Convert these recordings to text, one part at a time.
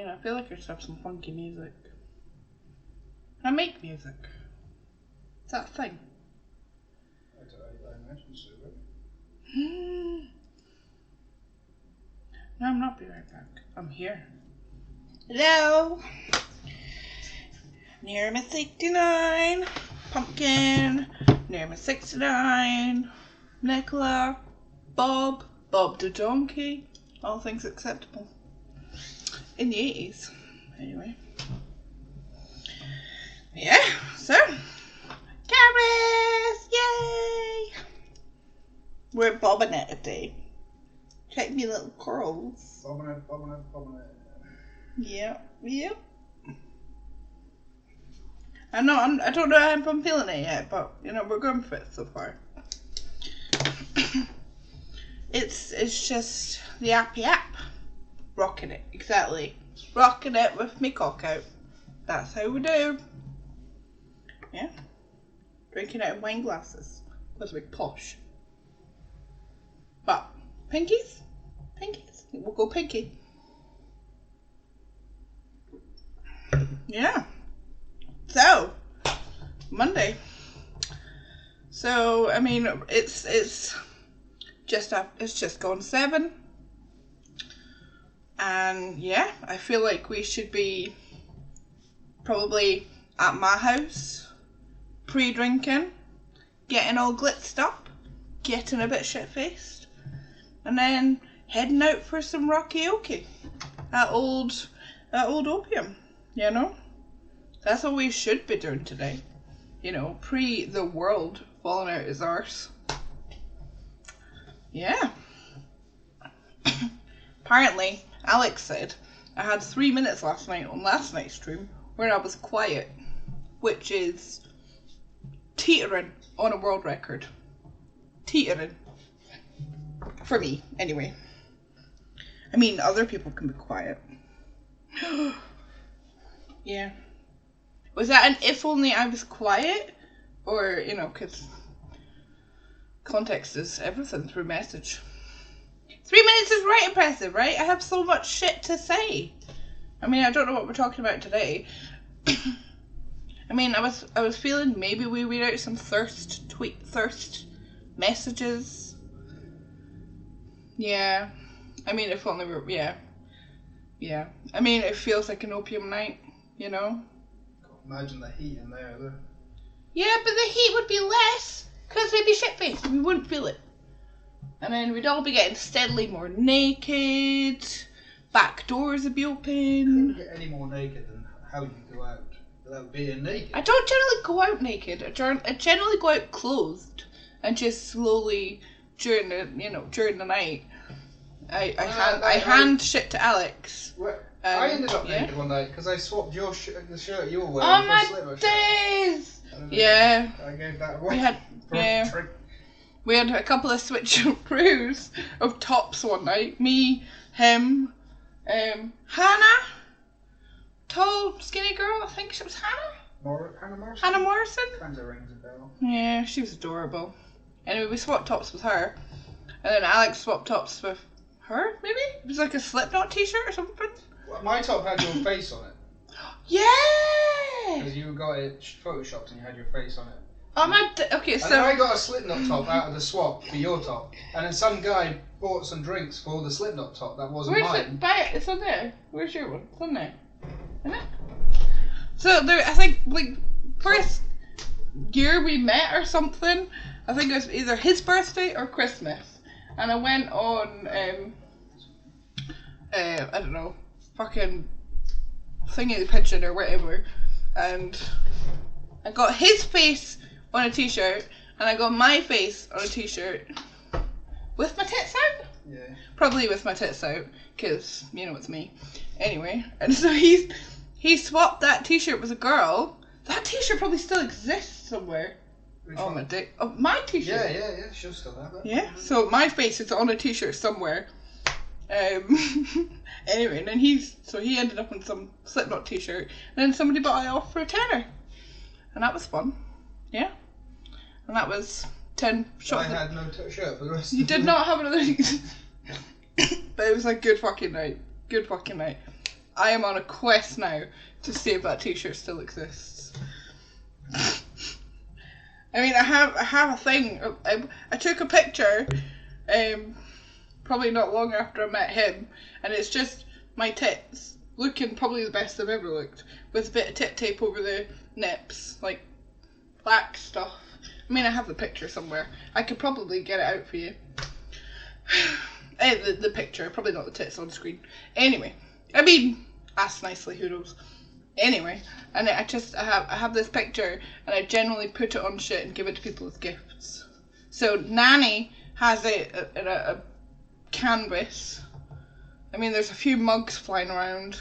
mean, I feel like I should have some funky music. I make music. Is that a thing? I imagine so, right? No, I'm not be right back. I'm here. Hello. Near 69. Pumpkin. Near 69. Nicola. Bob. Bob the donkey. All things acceptable. In the 80s. Anyway. Yeah, so. Caris! Yay! We're bobbing it today. Check me little curls. Bobbing it. Yep. I don't know how I'm feeling it yet, but you know, we're going for it so far. It's just the appy app. Rocking it, exactly. Rocking it with me cock out. That's how we do. Yeah. Drinking out of wine glasses. Because we're posh. But, pinkies? Pinkies? We'll go pinky. Yeah. So, Monday. So, I mean, it's just gone 7. And yeah, I feel like we should be probably at my house, pre-drinking, getting all glitzed up, getting a bit shit-faced, and then heading out for some karaoke at old Opium, you know? That's what we should be doing today. You know, pre the world falling out his arse. Yeah. Apparently, Alex said I had 3 minutes last night on last night's stream where I was quiet, which is teetering on a world record. Teetering. For me, anyway. I mean, other people can be quiet. Yeah. Was that an if only I was quiet? Or, you know, because context is everything through message. 3 minutes is right impressive, right? I have so much shit to say. I mean, I don't know what we're talking about today. I mean, I was feeling maybe we read out some thirst messages. Yeah. I mean, if only we're, yeah. I mean, it feels like an opium night, you know? Imagine the heat in there, though. Yeah, but the heat would be less, because we'd be shit-faced. We wouldn't feel it. And then we'd all be getting steadily more naked. Back doors would be open. Couldn't get any more naked than how you go out without being naked. I don't generally go out naked. I generally go out clothed and just slowly during the night. I hand shit to Alex. Well, I ended up naked one night because I swapped the shirt you were wearing oh for my a slimmer days! shirt. Yeah. I gave that away. We had a couple of switcheroos of tops one night. Me, him, Hannah, tall, skinny girl. I think she was Hannah. Hannah Morrison. Hannah Morrison. Kind of rings a bell. Yeah, she was adorable. Anyway, we swapped tops with her, and then Alex swapped tops with her. Maybe it was like a Slipknot T-shirt or something. Well, my top had your face on it. Yeah. Because you got it photoshopped and you had your face on it. Oh my! Okay, so and then I got a Slipknot top out of the swap for your top, and then some guy bought some drinks for the Slipknot top that wasn't where's mine. it? Buy it. It's on there. Where's your one? It's on there. Isn't it? So there, I think like first year we met or something. I think it was either his birthday or Christmas, and I went on I don't know, fucking thingy pigeon or whatever, and I got his face on a t-shirt, and I got my face on a t-shirt with my tits out. Yeah. Probably with my tits out, because you know it's me. Anyway, and so he swapped that t-shirt with a girl. That t-shirt probably still exists somewhere. Which oh one? my dick! Oh, my t-shirt. Yeah. She'll still have it. Yeah. So my face is on a t-shirt somewhere. Anyway, and then he ended up on some Slipknot t-shirt, and then somebody bought it off for a tenner, and that was fun. Yeah. And that was 10 shots. I had no shirt for the rest of You did not have another. But it was a good fucking night. Good fucking night. I am on a quest now to see if that t-shirt still exists. I mean, I have a thing. I took a picture, probably not long after I met him, and it's just my tits looking probably the best I've ever looked, with a bit of tit tape over the nips, like black stuff. I mean, I have the picture somewhere. I could probably get it out for you. The picture, probably not the tits on screen. Anyway, I mean, ask nicely, who knows. Anyway, and I have this picture, and I generally put it on shit and give it to people as gifts. So Nanny has it in a canvas. I mean, there's a few mugs flying around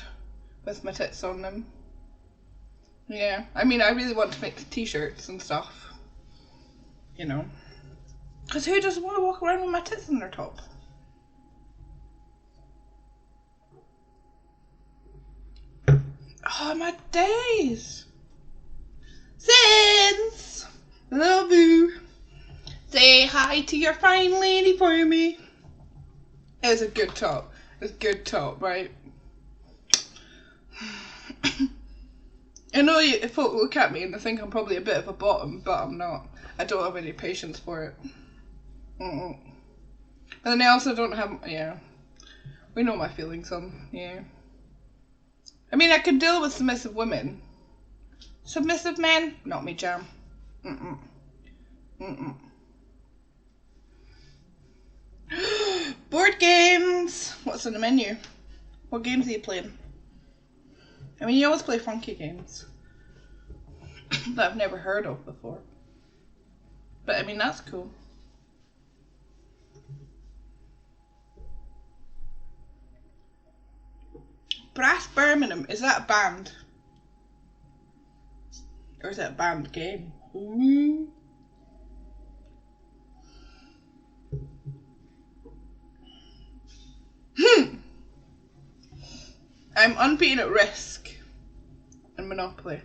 with my tits on them. Yeah, I mean, I really want to make t-shirts and stuff. You know, because who doesn't want to walk around with my tits on their top? Oh, my days. Since love you, say hi to your fine lady for me. It's a good top. It's a good top, right? I know folk look at me and they think I'm probably a bit of a bottom, but I'm not. I don't have any patience for it. And then I also don't have, yeah. We know my feelings on, yeah. I mean, I could deal with submissive women. Submissive men? Not me jam. Board games! What's on the menu? What games are you playing? I mean, you always play funky games that I've never heard of before. But I mean, that's cool. Brass Birmingham, is that a band? Or is that a band game? Ooh. I'm unbeaten at Risk and Monopoly.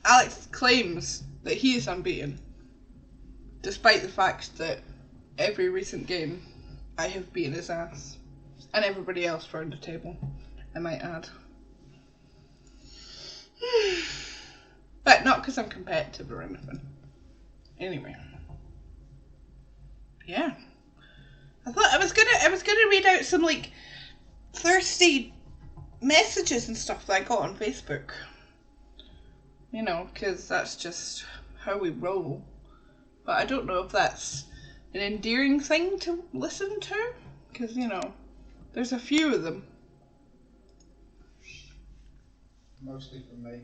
Alex claims that he is unbeaten, despite the fact that every recent game I have beaten his ass. And everybody else around the table, I might add. But not because I'm competitive or anything. Anyway. Yeah. I thought I was gonna read out some like thirsty messages and stuff that I got on Facebook. You know, because that's just how we roll. But I don't know if that's an endearing thing to listen to. Because, you know, there's a few of them. Mostly from me.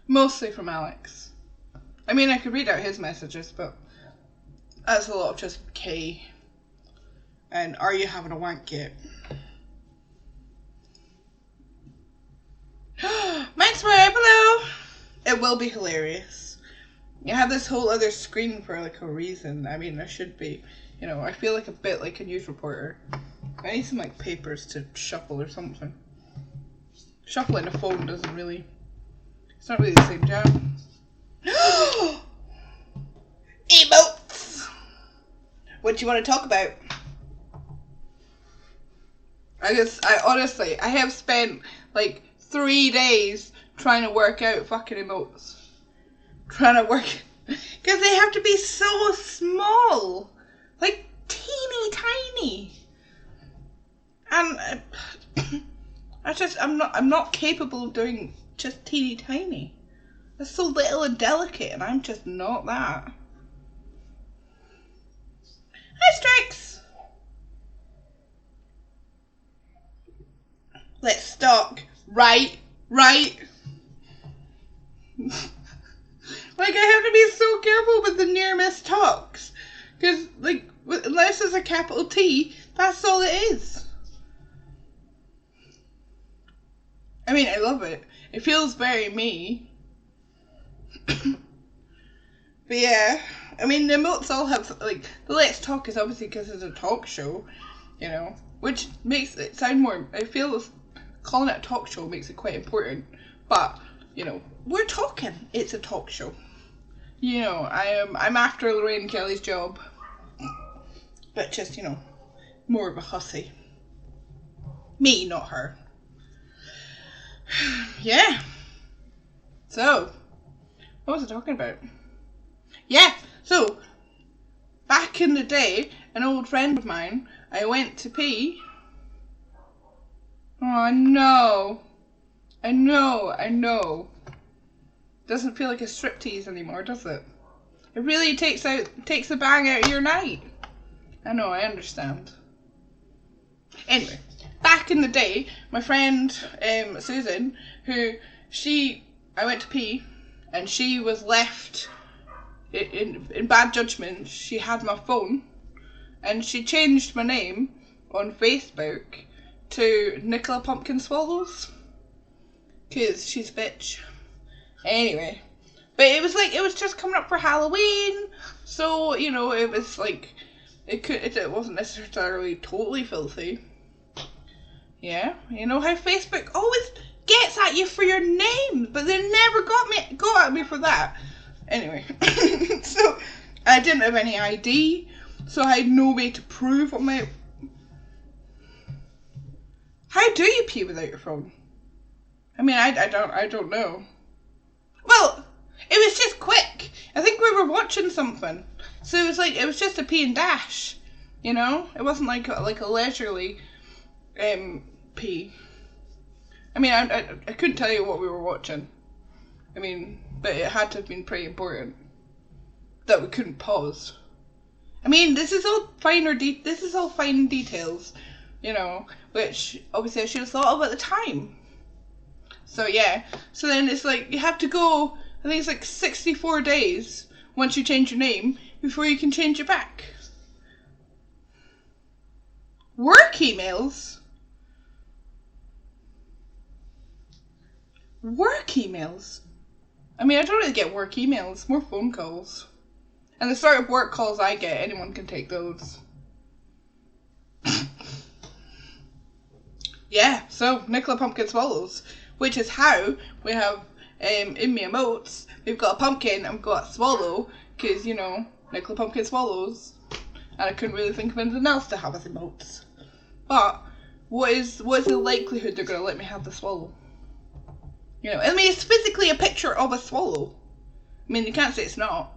Mostly from Alex. I mean, I could read out his messages, but that's a lot of just K. And are you having a wank yet? Mine's where below. It will be hilarious. You have this whole other screen for like a reason. I mean, I should be, you know, I feel like a bit like a news reporter. I need some like papers to shuffle or something. Shuffling a phone doesn't really, it's not really the same job. Emotes! What do you want to talk about? I honestly, I have spent like 3 days trying to work out fucking emotes. Trying to work, because they have to be so small. Like teeny tiny. And I'm not capable of doing just teeny tiny. It's so little and delicate, and I'm just not that. Hi, Strix! Let's talk. Right. Like, I have to be so careful with the near miss talks. Because, like, unless there's a capital T, that's all it is. I mean, I love it. It feels very me. But yeah, I mean, the emotes all have, like, the Let's Talk is obviously because it's a talk show, you know, which makes it sound more, I feel calling it a talk show makes it quite important, but, you know, we're talking, it's a talk show. You know, I'm after Lorraine Kelly's job, but just, you know, more of a hussy. Me, not her. Yeah. So, what was I talking about? Yeah, so, back in the day, an old friend of mine, I went to pee. Oh, no. I know. Doesn't feel like a striptease anymore, does it? It really takes the bang out of your night. I know, I understand. Anyway, back in the day, my friend Susan, I went to pee, and she was left in bad judgment. She had my phone, and she changed my name on Facebook to Nicola Pumpkin Swallows, cause she's a bitch. Anyway, but it was just coming up for Halloween, so you know it was like it wasn't necessarily totally filthy. Yeah, you know how Facebook always gets at you for your name, but they never go at me for that. Anyway, so I didn't have any ID, so I had no way to prove what my. How do you pee without your phone? I mean, I don't know. Well, it was just quick. I think we were watching something, so it was just a pee and dash. You know, it wasn't like a leisurely pee. I mean, I couldn't tell you what we were watching. I mean, but it had to have been pretty important that we couldn't pause. I mean, this is all fine details, you know, which obviously I should have thought of at the time. So yeah, so then it's like you have to go, I think it's like 64 days once you change your name before you can change it back. Work emails? Work emails? I mean, I don't really get work emails, more phone calls. And the sort of work calls I get, anyone can take those. Yeah, so Nicola Pumpkin Swallows, which is how we have in my emotes, we've got a pumpkin and we've got a swallow, because, you know, Nicola Pumpkin Swallows. And I couldn't really think of anything else to have as emotes. But what is the likelihood they're going to let me have the swallow? You know, I mean, it's physically a picture of a swallow. I mean, you can't say it's not.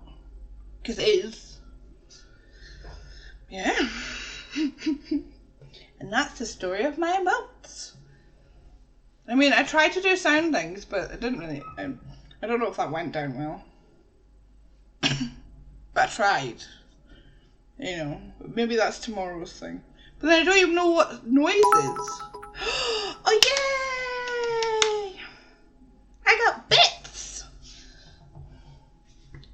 Because it is. Yeah. And that's the story of my emotes. I mean, I tried to do sound things, but it didn't really. I don't know if that went down well. But I tried. You know, maybe that's tomorrow's thing. But then I don't even know what noise is. Oh, yay! I got bits!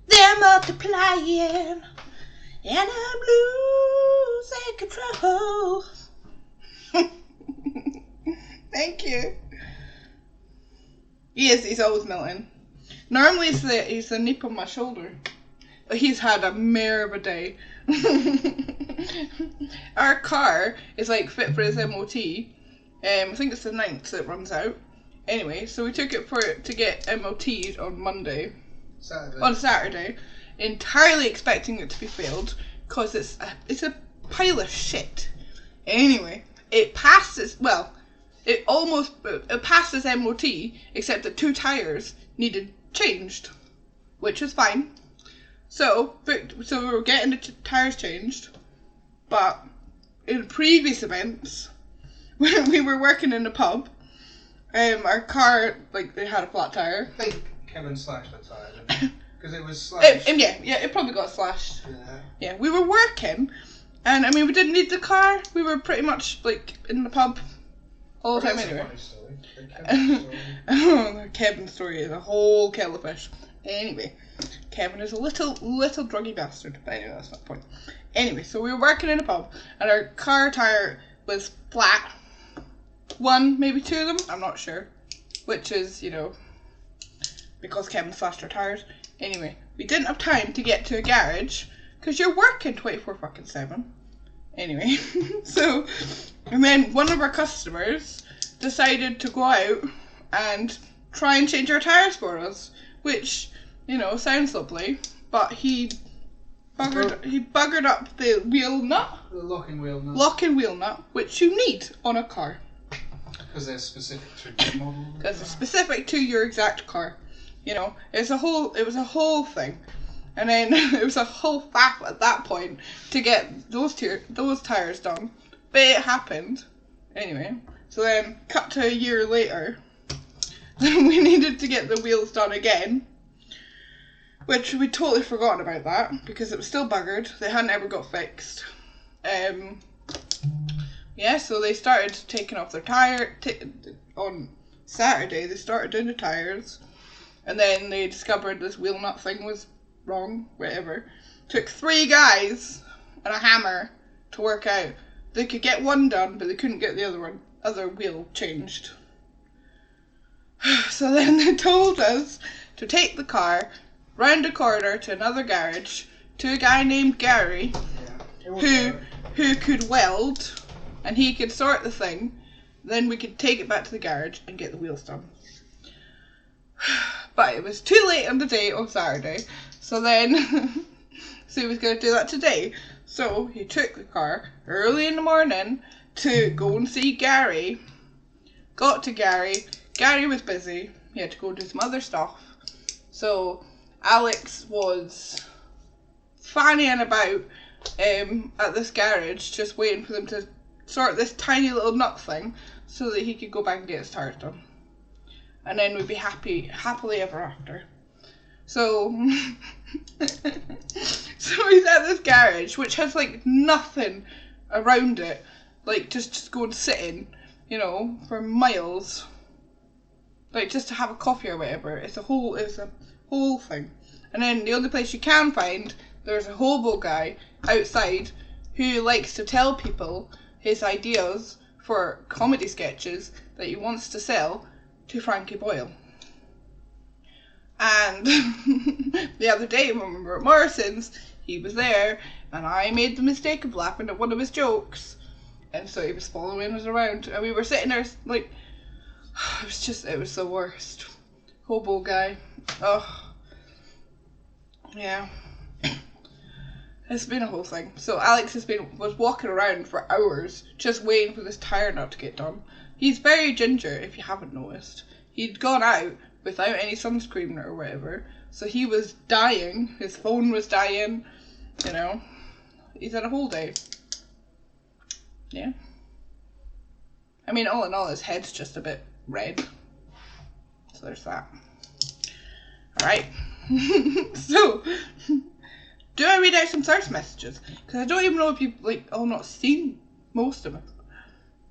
They're multiplying, and I'm losing control. Thank you. He's always melting. Normally it's the nip on my shoulder. But he's had a mare of a day. Our car is like fit for his MOT. I think it's the 9th that it runs out. Anyway, so we took it to get MOT'd on Monday. On Saturday. Entirely expecting it to be failed. Because it's a pile of shit. Anyway, it passed its MOT, except that 2 tires needed changed. Which was fine. So we were getting the tires changed, but in previous events, when we were working in the pub, our car, like, they had a flat tire. I think Kevin slashed the tire, didn't he? Because it was slashed. Yeah, it probably got slashed. Yeah, we were working, and I mean, we didn't need the car. We were pretty much, like, in the pub all the time anyway. That's a funny story. The Kevin story is a whole kettle of fish. Anyway, Kevin is a little druggy bastard, but anyway, that's not the point. Anyway, so we were working in a pub, and our car tire was flat. 1, maybe 2 of them, I'm not sure. Which is, you know, because Kevin slashed our tires. Anyway, we didn't have time to get to a garage, because you're working 24/7. Anyway, so, and then one of our customers decided to go out and try and change our tires for us, which, you know, sounds lovely, but he buggered up the wheel nut. The locking wheel nut. Locking wheel nut, which you need on a car. Because they're specific to your model. Because it's specific to your exact car. You know, it was a whole thing. And then it was a whole faff at that point to get those tires done. But it happened. Anyway, so then cut to a year later, we needed to get the wheels done again. Which we'd totally forgotten about that because it was still buggered. They hadn't ever got fixed. Yeah, so they started taking off their tire. On Saturday, they started doing the tires. And then they discovered this wheel nut thing was wrong, whatever. Took 3 guys and a hammer to work out. They could get one done, but they couldn't get the other wheel changed. So then they told us to take the car round a corner to another garage to a guy named Gary, who could weld, and he could sort the thing. Then we could take it back to the garage and get the wheels done. But it was too late on the day on Saturday, so then so he was going to do that today. So he took the car early in the morning to go and see Gary. Got to Gary. Gary was busy. He had to go do some other stuff. So Alex was fannying about at this garage, just waiting for them to sort this tiny little nut thing so that he could go back and get his tires done. And then we'd be happily ever after. So, so he's at this garage, which has like nothing around it, like just go and sit in, you know, for miles, like just to have a coffee or whatever. It's a whole thing. And then the only place you can find, there's a hobo guy outside who likes to tell people his ideas for comedy sketches that he wants to sell to Frankie Boyle. And the other day when we were at Morrison's, he was there, and I made the mistake of laughing at one of his jokes, and so he was following us around, and we were sitting there like, it was the worst. Hobo guy. Oh, yeah. It's been a whole thing. So Alex was walking around for hours just waiting for this tire nut to get done. He's very ginger, if you haven't noticed. He'd gone out without any sunscreen or whatever, so he was dying. His phone was dying, you know. He's had a whole day. Yeah. I mean, all in all, his head's just a bit red. So there's that. Alright. So, do I read out some thirst messages? Because I don't even know if you've, like, all not seen most of my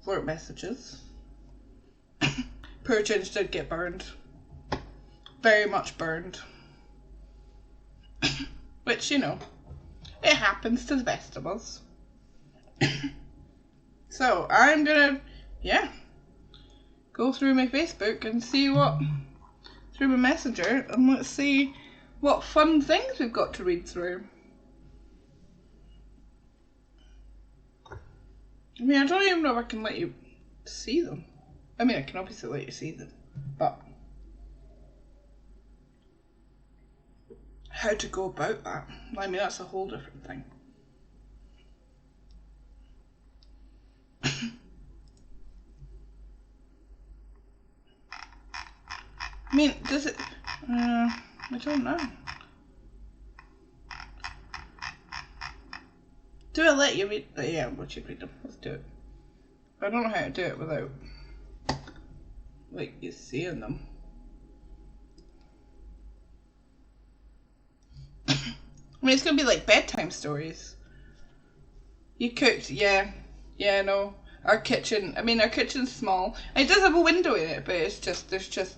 flirt messages. Poor Ginge did get burned. Very much burned. Which, you know, it happens to the best of us. So, I'm gonna, go through my Facebook and see through my messenger, and let's see what fun things we've got to read through. I mean, I don't even know if I can let you see them. I mean, I can obviously let you see them, but how to go about that? I mean, that's a whole different thing. I mean, does it... I don't know. Do I let you read... Yeah, I'll let you read them. Let's do it. I don't know how to do it without, like, you seeing them. I mean, it's going to be like bedtime stories. You cooked, yeah, no. Our kitchen's small. And it does have a window in it, but there's just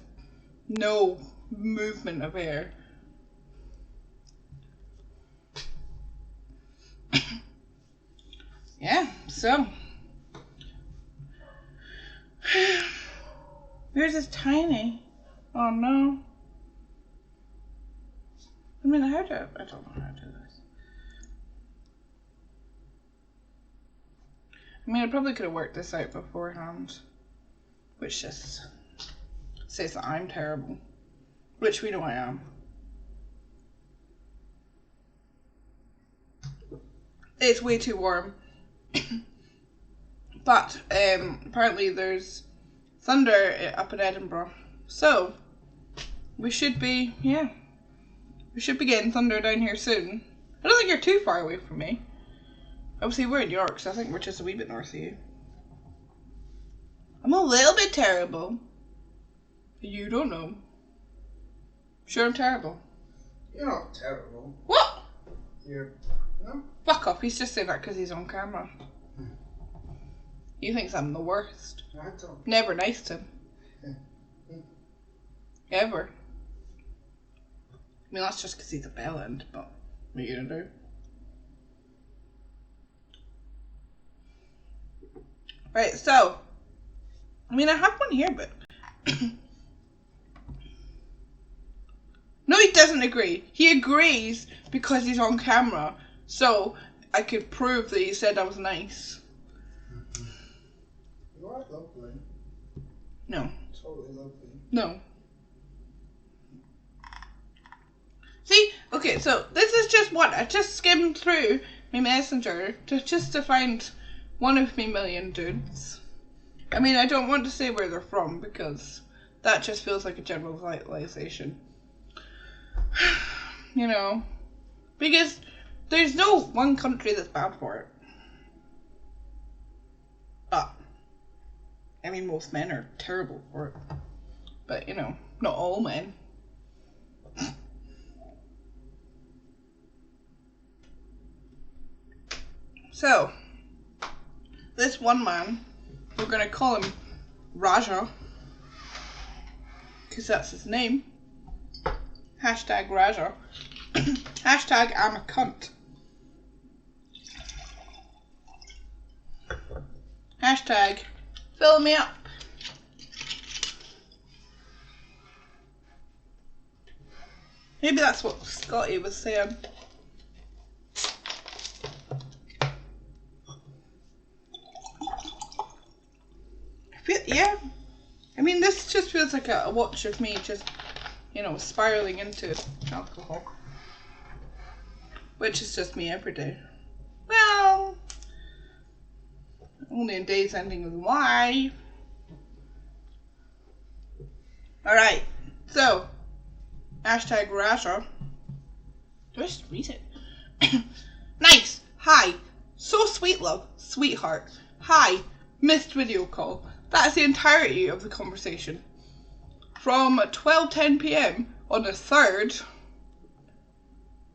no movement of air. Yeah, so. Yours is tiny. Oh no. I mean, I don't know how to do this. I mean, I probably could have worked this out beforehand, which just says that I'm terrible, which we know I am. It's way too warm. But apparently there's thunder up in Edinburgh. So, we should be getting thunder down here soon. I don't think you're too far away from me. Obviously, we're in York, so I think we're just a wee bit north of you. I'm a little bit terrible. You don't know. Sure, I'm terrible. You're not terrible. What? You're... No? Fuck off, he's just saying that because he's on camera. He thinks I'm the worst. I don't. Never nice to him. Ever. I mean, that's just because he's a bellend, but what are you gonna do? Right, so, I mean, I have one here, but... No, he doesn't agree. He agrees because he's on camera, so I could prove that he said I was nice. You are lovely. No. Totally lovely. No. See? Okay, so this is just one. I just skimmed through my messenger to find one of me million dudes. I mean, I don't want to say where they're from because that just feels like a generalization. You know, because there's no one country that's bad for it. But, I mean, most men are terrible for it. But, you know, not all men. So, this one man, we're going to call him Raja, because that's his name. Hashtag Raja. Hashtag I'm a cunt. Hashtag fill me up. Maybe that's what Scotty was saying. Yeah. I mean, this just feels like a watch of me just, you know, spiraling into alcohol. Which is just me every day. Well, only in days ending with Y. Alright, so, hashtag Raja. Do I just read it? Nice. Hi. So sweet, love. Sweetheart. Hi. Missed video call. That's the entirety of the conversation. From 12:10 p.m. on the 3rd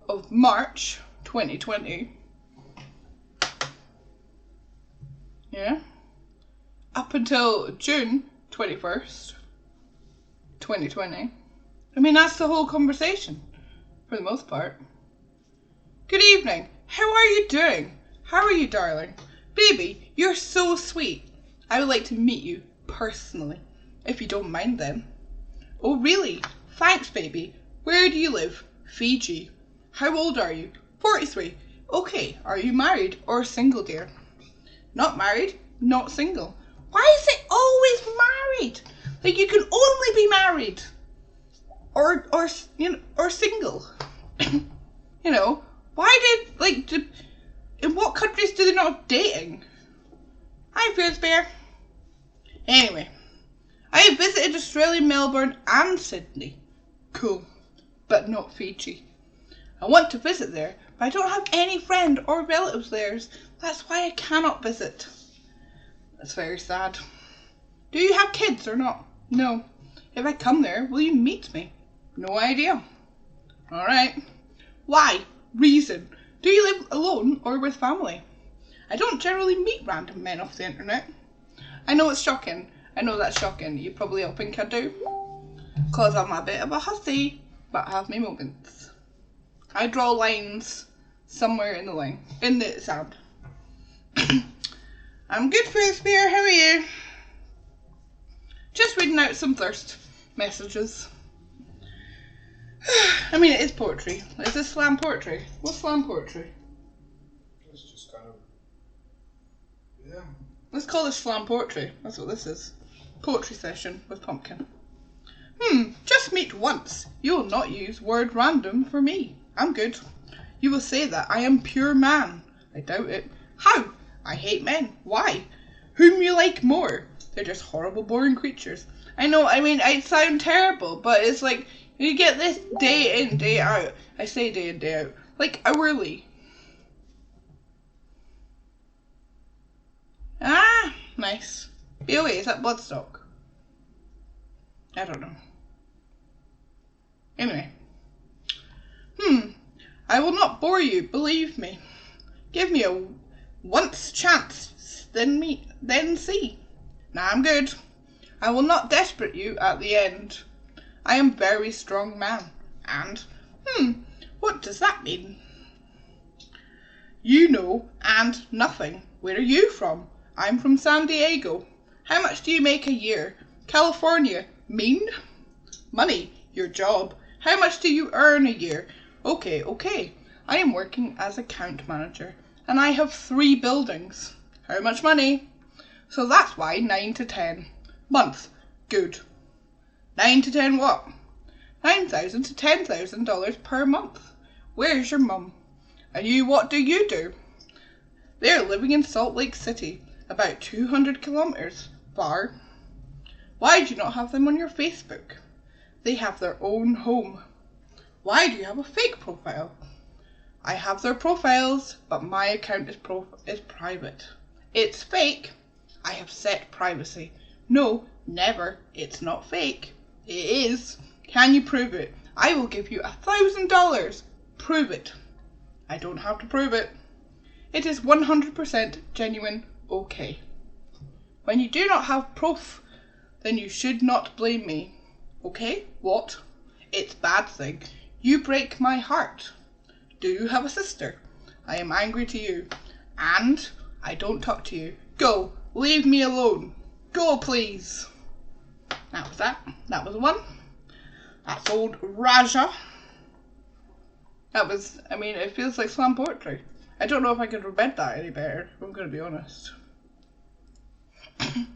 of March 2020. Yeah. Up until June 21st, 2020. I mean, that's the whole conversation, for the most part. Good evening. How are you doing? How are you, darling? Baby, you're so sweet. I would like to meet you personally, if you don't mind then. Oh, really? Thanks, baby. Where do you live? Fiji. How old are you? 43. Okay, are you married or single, dear? Not married, not single. Why is it always married? Like, you can only be married or single. You know, why in what countries do they not have dating? Hi, Fierce Bear. Anyway, I have visited Australia, Melbourne and Sydney. Cool, but not Fiji. I want to visit there, but I don't have any friend or relatives there. That's why I cannot visit. That's very sad. Do you have kids or not? No. If I come there, will you meet me? No idea. Alright. Why? Reason. Do you live alone or with family? I don't generally meet random men off the internet. I know it's shocking. I know that's shocking. You probably all think I do. Because I'm a bit of a hussy, but I have my moments. I draw lines somewhere in the sand. I'm good for this beer. How are you? Just reading out some thirst messages. I mean, it is poetry. Is this slam poetry? What's slam poetry? It's just kind of... Yeah. Let's call this slam poetry. That's what this is. Poetry session with Pumpkin. Just meet once. You will not use word random for me. I'm good. You will say that I am pure man. I doubt it. How? I hate men. Why? Whom you like more? They're just horrible, boring creatures. I know, I mean, I sound terrible, but it's like, you get this day in, day out. I say day in, day out. Like, hourly. Ah, nice. BOA, is that bloodstock? I don't know. Anyway. I will not bore you, believe me. Give me a once chance, then see. Nah, I'm good. I will not desperate you at the end. I am very strong man. And, what does that mean? You know, and nothing. Where are you from? I'm from San Diego. How much do you make a year? California. Mean? Money. Your job. How much do you earn a year? Okay. I am working as account manager, and I have 3 buildings. How much money? So that's why 9 to 10. Month. Good. 9 to 10 what? $9,000 to $10,000 per month. Where's your mum? And you, what do you do? They're living in Salt Lake City, about 200 kilometers far. Why do you not have them on your Facebook? They have their own home. Why do you have a fake profile? I have their profiles, but my account is private. It's fake. I have set privacy. No, never. It's not fake. It is. Can you prove it? I will give you $1,000. Prove it. I don't have to prove it. It is 100% genuine. Okay. When you do not have proof, then you should not blame me. Okay? What? It's bad thing. You break my heart. Do you have a sister? I am angry to you. And I don't talk to you. Go. Leave me alone. Go, please. That was that. That was one. That's old Raja. That was, I mean, it feels like slam poetry. I don't know if I could have read that any better, if I'm going to be honest. I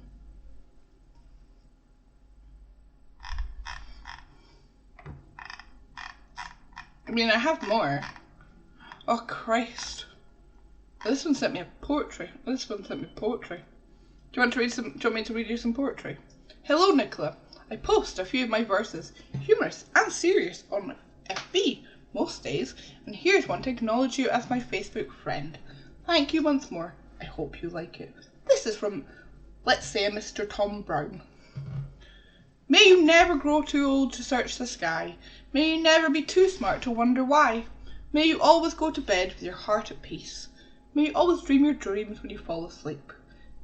mean, I have more. Oh, Christ. This one sent me a poetry. This one sent me poetry. Do you want me to read you some poetry? Hello, Nicola. I post a few of my verses, humorous and serious, on FB most days, and here's one to acknowledge you as my Facebook friend. Thank you once more. I hope you like it. This is from, let's say, Mr. Tom Brown. May you never grow too old to search the sky. May you never be too smart to wonder why. May you always go to bed with your heart at peace. May you always dream your dreams when you fall asleep.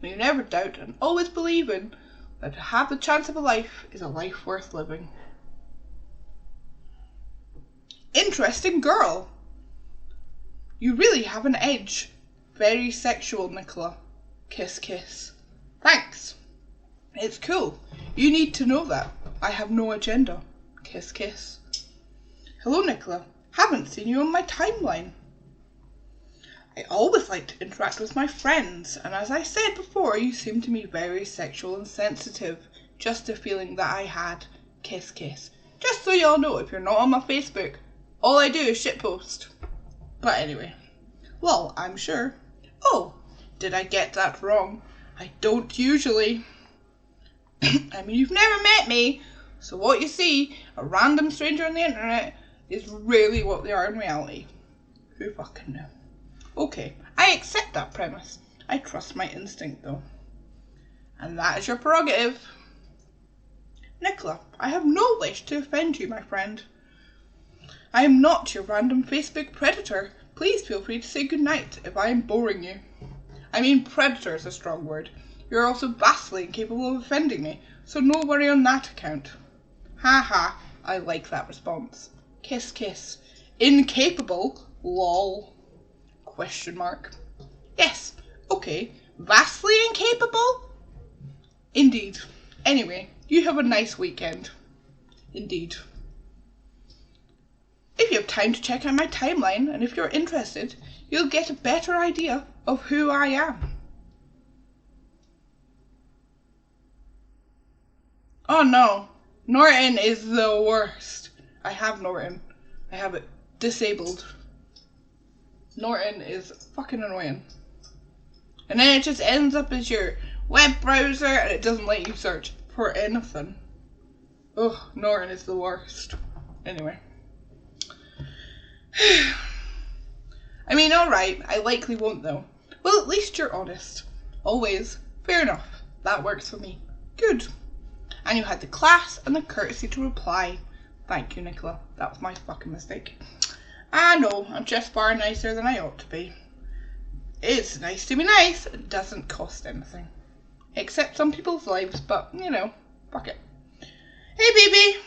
May you never doubt and always believe in that to have the chance of a life is a life worth living. Interesting girl. You really have an edge. Very sexual, Nicola. Kiss, kiss. Thanks. It's cool. You need to know that. I have no agenda. Kiss, kiss. Hello, Nicola. Haven't seen you on my timeline. I always like to interact with my friends, and as I said before, you seem to me very sexual and sensitive. Just a feeling that I had. Kiss, kiss. Just so y'all know, if you're not on my Facebook, all I do is shitpost. But anyway. Well, I'm sure. Oh, did I get that wrong? I don't usually. I mean, you've never met me, so what you see, a random stranger on the internet, is really what they are in reality. Who fucking knew? Okay, I accept that premise. I trust my instinct, though. And that is your prerogative. Nicola, I have no wish to offend you, my friend. I am not your random Facebook predator. Please feel free to say goodnight if I am boring you. I mean, predator is a strong word. You're also vastly incapable of offending me, so no worry on that account. Ha ha, I like that response. Kiss, kiss. Incapable? Lol. Question mark. Yes, okay. Vastly incapable? Indeed. Anyway, you have a nice weekend. Indeed. If you have time to check out my timeline, and if you're interested, you'll get a better idea of who I am. Oh no, Norton is the worst. I have Norton. I have it disabled. Norton is fucking annoying. And then it just ends up as your web browser and it doesn't let you search for anything. Ugh, Norton is the worst. Anyway. I mean, alright, I likely won't though. Well, at least you're honest. Always. Fair enough. That works for me. Good. And you had the class and the courtesy to reply. Thank you, Nicola. That was my fucking mistake. I know, I'm just far nicer than I ought to be. It's nice to be nice. It doesn't cost anything. Except some people's lives, but, you know, fuck it. Hey, baby!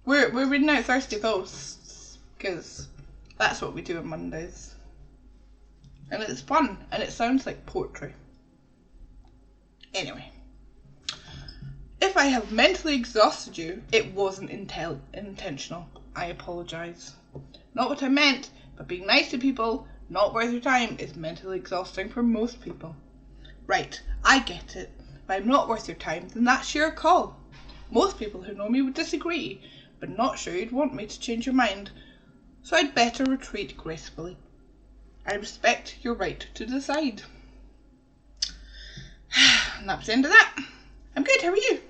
We're reading out Thirsty Posts, because that's what we do on Mondays. And it's fun, and it sounds like poetry. Anyway. If I have mentally exhausted you, it wasn't intentional. I apologise. Not what I meant, but being nice to people, not worth your time, is mentally exhausting for most people. Right, I get it. If I'm not worth your time, then that's your call. Most people who know me would disagree, but not sure you'd want me to change your mind, so I'd better retreat gracefully. I respect your right to decide. And that's the end of that. I'm good, how are you?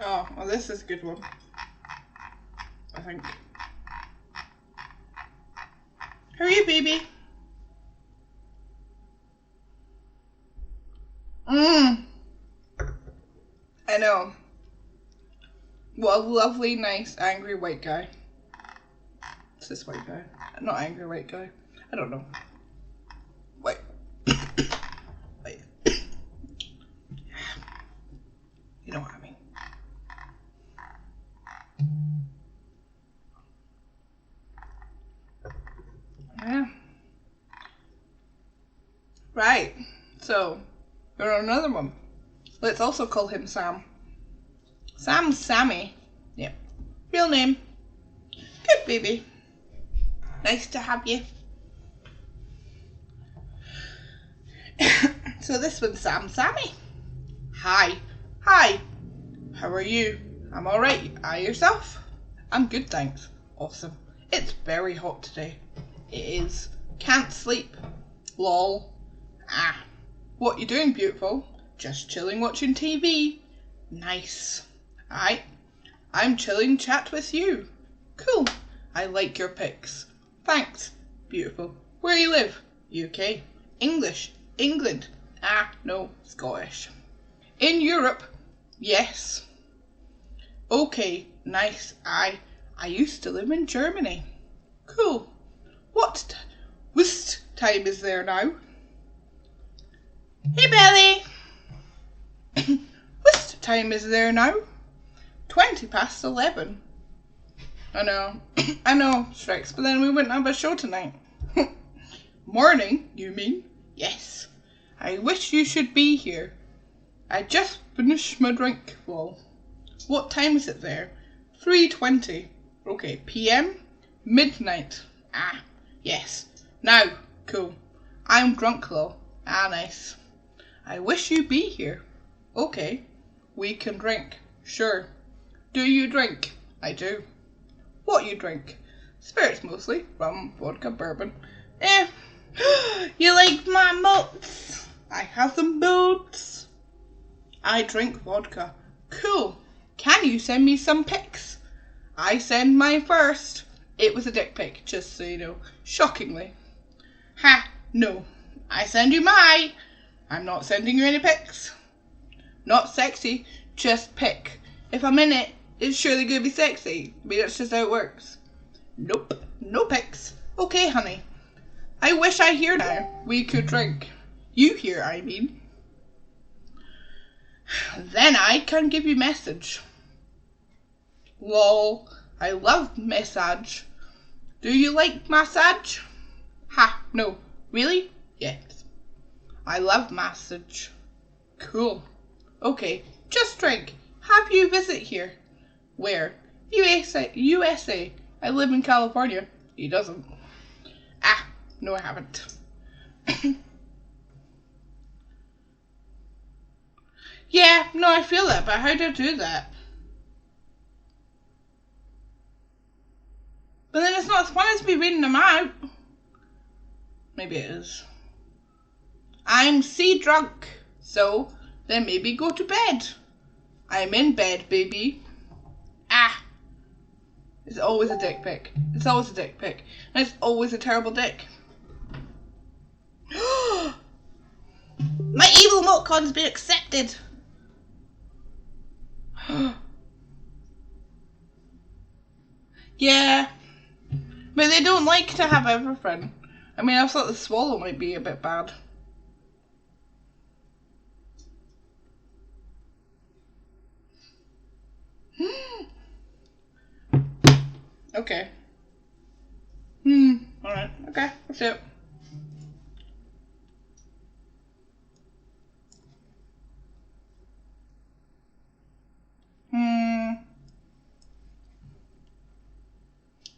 Oh, well, this is a good one, I think. How are you, baby? I know. What a lovely, nice, angry white guy. It's this white guy. Not angry white guy. I don't know. Wait. Wait. You know what I mean. Yeah. Right. So, we're on another one. Let's also call him Sam. Sam's Sammy. Yep. Real name. Good baby. Nice to have you. So this one's Sammy. Hi. Hi. How are you? I'm alright. Are yourself? I'm good, thanks. Awesome. It's very hot today. It is. Can't sleep. Lol. Ah. What you doing, beautiful? Just chilling watching TV. Nice. I'm chilling chat with you. Cool. I like your pics. Thanks. Beautiful. Where you live? UK. English. England. Ah, no, Scottish. In Europe? Yes. Okay, nice. I used to live in Germany. Cool. What time is there now? Hey, Belly. What time is there now? 11:20. I know, Shreks, but then we wouldn't have a show tonight. Morning, you mean? Yes. I wish you should be here. I just finished my drink. Well, what time is it there? 3:20. Okay, PM? Midnight. Ah, yes. Now, cool. I'm drunk though. Ah, nice. I wish you'd be here. Okay, we can drink. Sure. Do you drink? I do. What you drink? Spirits mostly. Rum, vodka, bourbon. You like my malts? I have them both. I drink vodka. Cool. Can you send me some pics? I send mine first. It was a dick pic, just so you know. Shockingly. Ha, no. I send you mine. I'm not sending you any pics. Not sexy, just pic. If I'm in it, it's surely gonna be sexy. I mean, that's just how it works. Nope, no pics. Okay, honey. I wish I here now. We could drink. You here, I mean. Then I can give you message. Lol, I love massage. Do you like massage? Ha, no. Really? Yes. I love massage. Cool. Okay, just drink. Have you visit here? Where? USA. I live in California. He doesn't. Ah, no I haven't. Yeah, no, I feel that, but how do I do that? But then it's not as fun as me reading them out. Maybe it is. I'm sea drunk, so then maybe go to bed. I'm in bed, baby. Ah. It's always a dick pic. It's always a dick pic. And it's always a terrible dick. My evil emoticon's been accepted. Yeah. But they don't like to have everything. I mean, I thought the swallow might be a bit bad. Okay. Alright. Okay, that's it.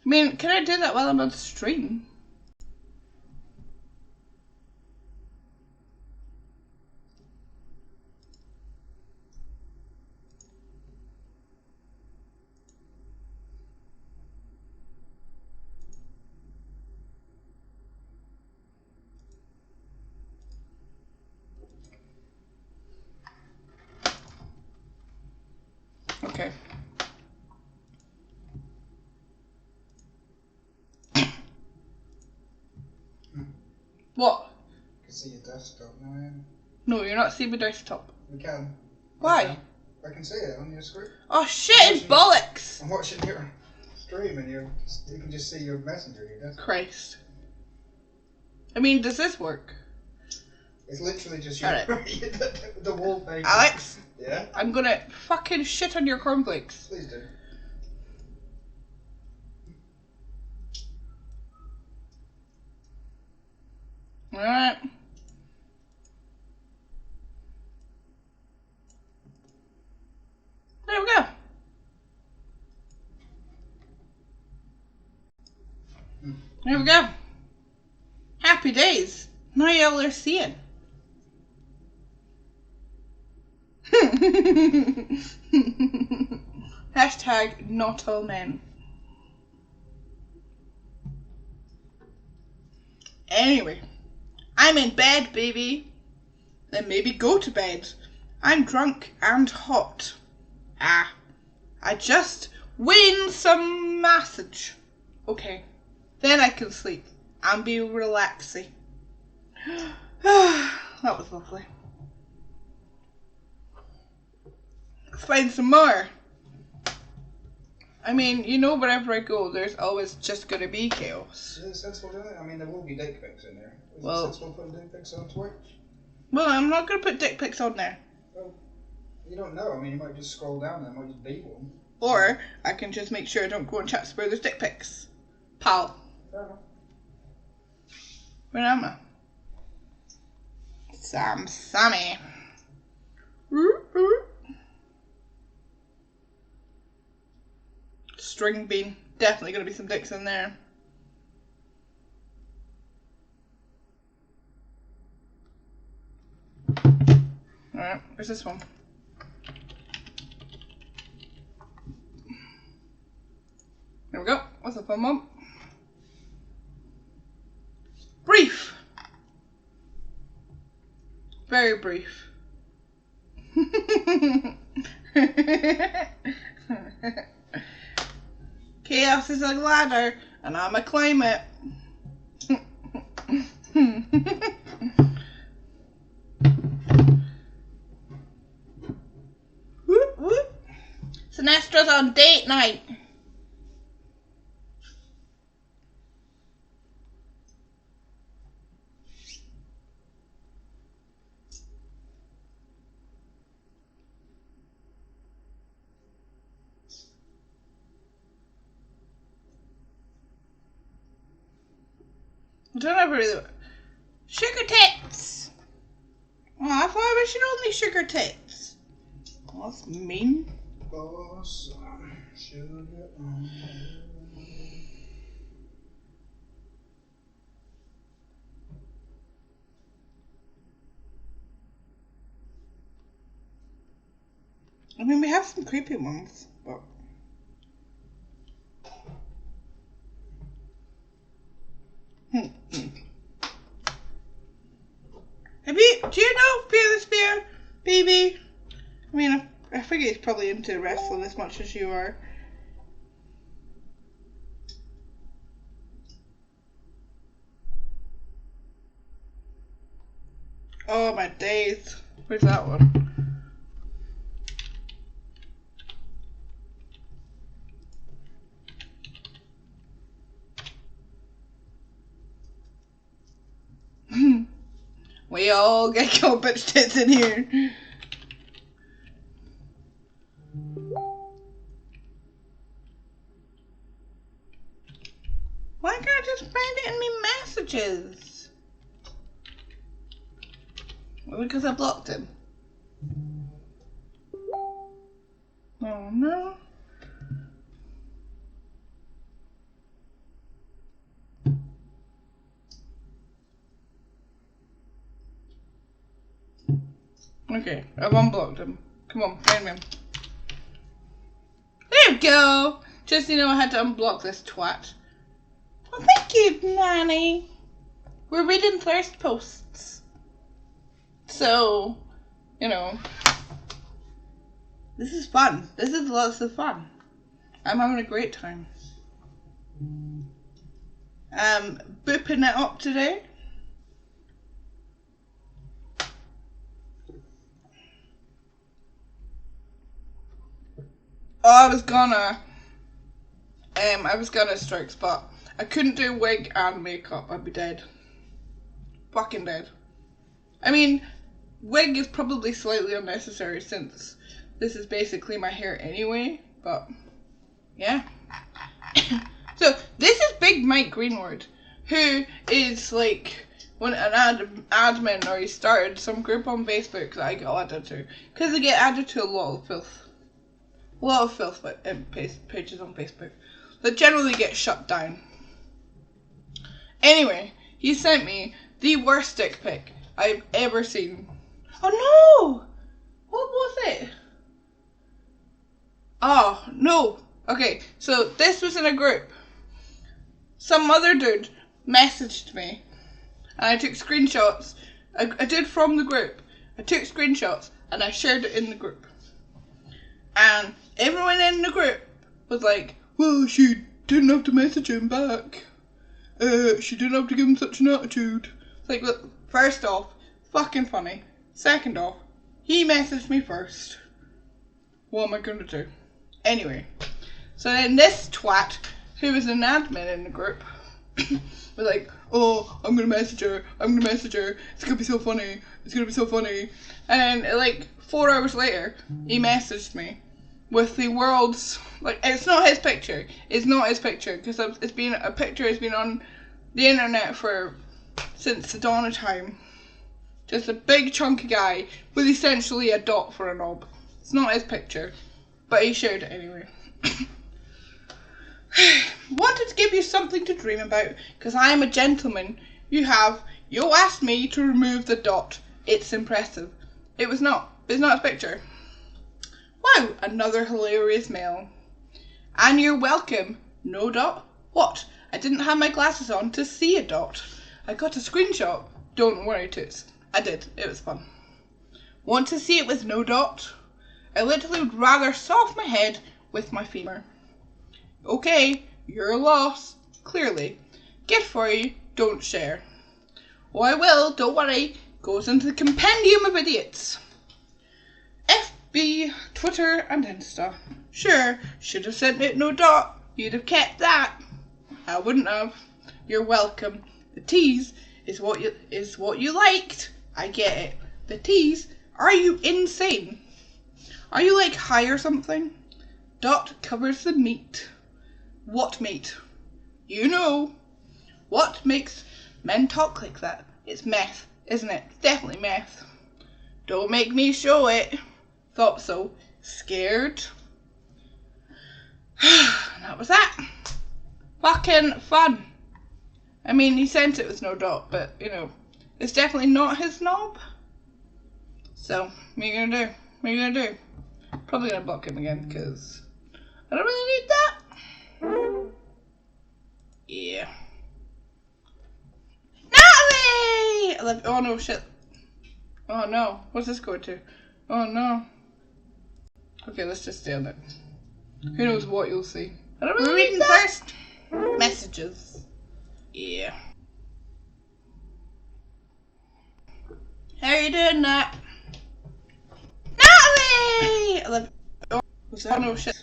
I mean, can I do that while I'm on stream? Okay. What? You can see your desktop now, yeah? No, you're not seeing my desktop. We can. Why? I can see it on your screen. Oh shit, it's bollocks! I'm watching your stream and you can just see your messenger on your desktop. Christ. I mean, does this work? It's literally just your, Alright. the wallpaper. Alex? Yeah? I'm gonna fucking shit on your cornflakes. Please do. Alright. There we go. There we go. Happy days. Now y'all are seeing. Hashtag not all men. Anyway, I'm in bed, baby. Then maybe go to bed. I'm drunk and hot. Ah, I just win some massage. Okay, then I can sleep and be relaxing. That was lovely. Let's find some more. I mean, you know, wherever I go, there's always just going to be chaos. Is it sensible doing it? I mean, there will be dick pics in there. Is Well, it sensible putting dick pics on Twitch? Well, I'm not going to put dick pics on there. Well, you don't know. I mean, you might just scroll down there, it might just be one. Or I can just make sure I don't go on chats where there's dick pics. Pal. Fair enough. Where am I? Sammy. String bean. Definitely going to be some dicks in there. Alright, where's this one? There we go. What's the fun one? Brief. Very brief. Chaos is a ladder, and I'ma climb it. Whoop, whoop. Sinestra's on date night. I don't ever really... Sugar tits! Oh, I thought I was only sugar tits. Oh, that's mean. Boss, sugar on. mean, we have some creepy ones, but... Do you know Fearless Bear, baby? I mean, I figure he's probably into wrestling as much as you are. Oh my days. Where's that one? We all get killed bitch tits in here. Why can't I just find it in me messages? Well, because I blocked him. Oh no. Okay, I've unblocked him. Come on, find me. There we go! Just so you know, I had to unblock this twat. Well, thank you, Nanny. We're reading thirst posts. So, you know, this is fun. This is lots of fun. I'm having a great time. Booping it up today. Oh, I was gonna strikes, but I couldn't do wig and makeup. I'd be dead. Fucking dead. I mean, wig is probably slightly unnecessary since this is basically my hair anyway, but yeah. So this is Big Mike Greenwood, who is like an admin, or he started some group on Facebook that I got added to, because I get added to a lot of filth. A lot of filth pages on Facebook that generally get shut down. Anyway, he sent me the worst dick pic I've ever seen. Oh no! What was it? Oh no. Okay, so this was in a group. Some other dude messaged me and I took screenshots. I did from the group. I took screenshots and I shared it in the group. And everyone in the group was like, well, she didn't have to message him back. She didn't have to give him such an attitude. It's like, look, first off, fucking funny. Second off, he messaged me first. What am I going to do? Anyway, so then this twat, who was an admin in the group, was like, oh, I'm going to message her. It's going to be so funny. And then, like, 4 hours later, he messaged me with the world's, like, it's not his picture, because it's been a picture has been on the internet since the dawn of time. Just a big chunky guy with essentially a dot for a knob. It's not his picture, but he shared it anyway. Wanted to give you something to dream about, because I am a gentleman. You asked me to remove the dot. It's impressive. It's not his picture. Wow, another hilarious mail. And you're welcome. No dot? What? I didn't have my glasses on to see a dot. I got a screenshot. Don't worry, Toots. I did. It was fun. Want to see it with no dot? I literally would rather soft my head with my femur. Okay, you're a loss. Clearly. Gift for you. Don't share. Oh, I will. Don't worry. Goes into the compendium of idiots. FB, Twitter, and Insta. Sure, should have sent it no dot. You'd have kept that. I wouldn't have. You're welcome. The tease is what you liked. I get it. The tease? Are you insane? Are you like high or something? Dot covers the meat. What meat? You know. What makes men talk like that? It's meth, isn't it? Definitely meth. Don't make me show it. Thought so. Scared. And that was that. Fucking fun. I mean, he sent it with no dot, but, you know, it's definitely not his knob. So, what are you gonna do? Probably gonna block him again because I don't really need that. Yeah. Natalie! Oh no, shit. Oh no. What's this going to? Oh no. Okay, let's just stay on it. Who knows what you'll see. I don't really reading first. Messages. Yeah. How are you doing, Nat? Natalie! Oh, what's that? Oh no, shit.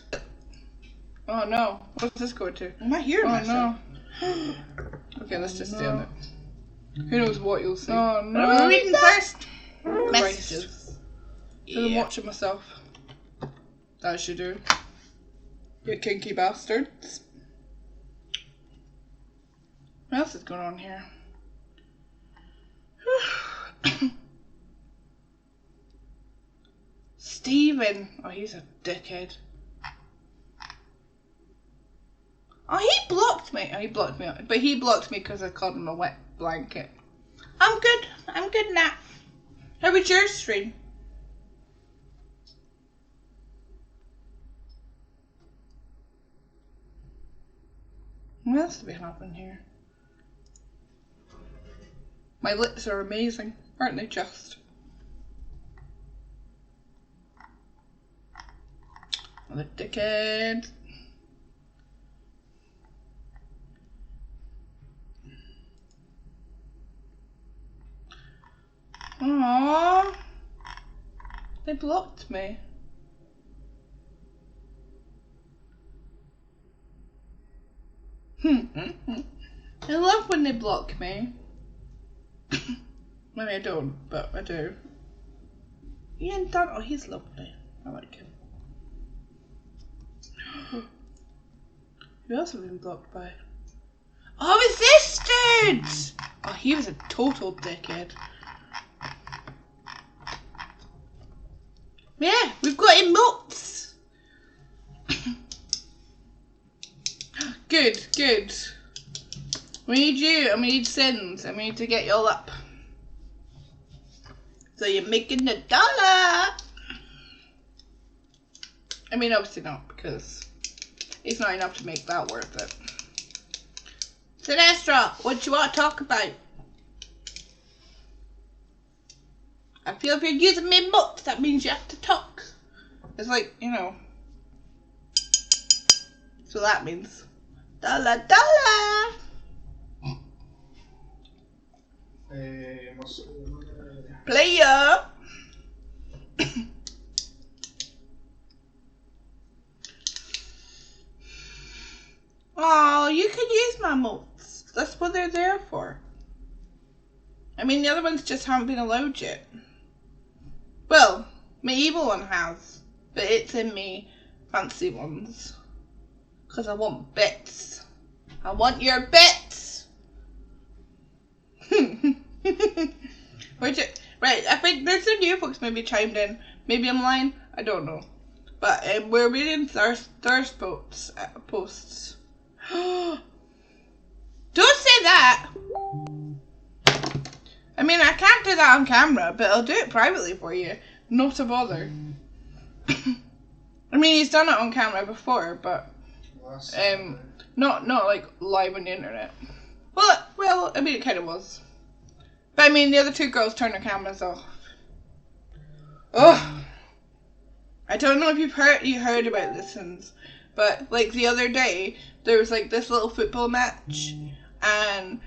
Oh no. What's this going to? Am I hearing myself? No. Okay, let's just stay on it. Who knows what you'll see. Oh no. I'm reading first. Christ. Messages. Yeah. I'm watching myself. As you do. You kinky bastards. What else is going on here? Steven. Oh, he's a dickhead. Oh, he blocked me. Oh, he blocked me. But he blocked me because I called him a wet blanket. I'm good. I'm good, Nat. How was your stream? What else did we happen here? My lips are amazing, aren't they just? I'm a dickhead. Aww. They blocked me. I love when they block me. Maybe I don't, but I do. Ian Dunn, oh, he's lovely. I like him. Who else have we been blocked by? Oh, it's this dude! Oh, he was a total dickhead. Yeah, we've got emotes. Good, good. We need you, and we need sins, and we need to get you all up. So you're making $1. I mean, obviously not, because it's not enough to make that worth it. Sinestra, what do you want to talk about? I feel if you're using me emotes, that means you have to talk. It's like, you know. So that means $1. Player. Oh, you can use my emotes. That's what they're there for. I mean, the other ones just haven't been allowed yet. Well, my evil one has, but it's in me fancy ones. Because I want bits. I want your bits. Right, I think there's some new folks maybe chimed in. Maybe I'm lying. I don't know. But we're reading thirst posts. Don't say that. I mean, I can't do that on camera, but I'll do it privately for you. Not a bother. I mean, he's done it on camera before, but not like live on the internet. Well, I mean, it kind of was. But I mean, the other two girls turned their cameras off. Ugh. I don't know if you heard about this, but like the other day there was like this little football match, and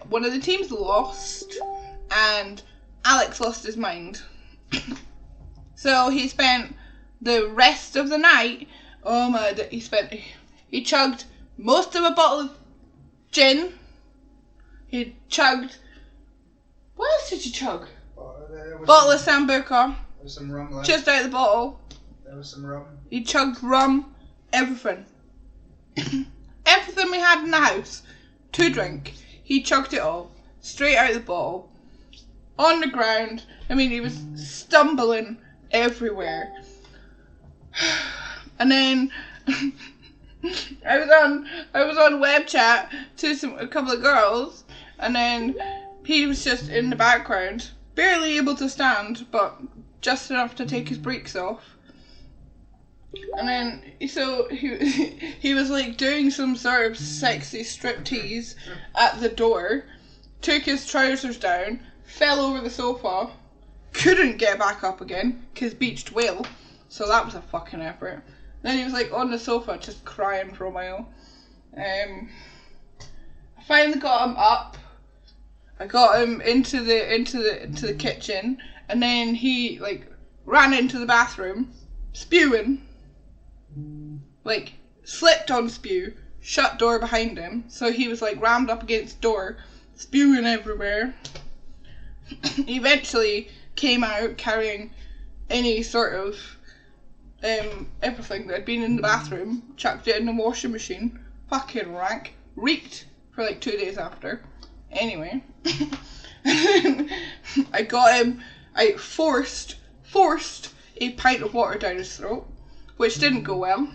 one of the teams lost, and Alex lost his mind. So he spent the rest of the night. Oh my! He chugged most of a bottle of gin. He chugged. What else did you chug? Bottle of Sambuca. There was some rum left. Just out of the bottle. There was some rum. He chugged rum, everything. Everything we had in the house to drink. He chugged it all. Straight out of the bottle. On the ground. I mean, he was stumbling everywhere. And then I was on web chat to a couple of girls, and then he was just in the background, barely able to stand, but just enough to take his brakes off. And then, so he was like doing some sort of sexy striptease at the door, took his trousers down, fell over the sofa, couldn't get back up again, because beached whale, so that was a fucking effort. Then he was like on the sofa just crying for a while. I finally got him up. I got him into the kitchen, and then he like ran into the bathroom, spewing. Like slipped on spew, shut door behind him, so he was like rammed up against door, spewing everywhere. Eventually came out carrying any sort of everything that had been in the bathroom, chucked it in the washing machine. Fucking rank. Reeked for like 2 days after. Anyway. I got him, I forced a pint of water down his throat, which didn't go well.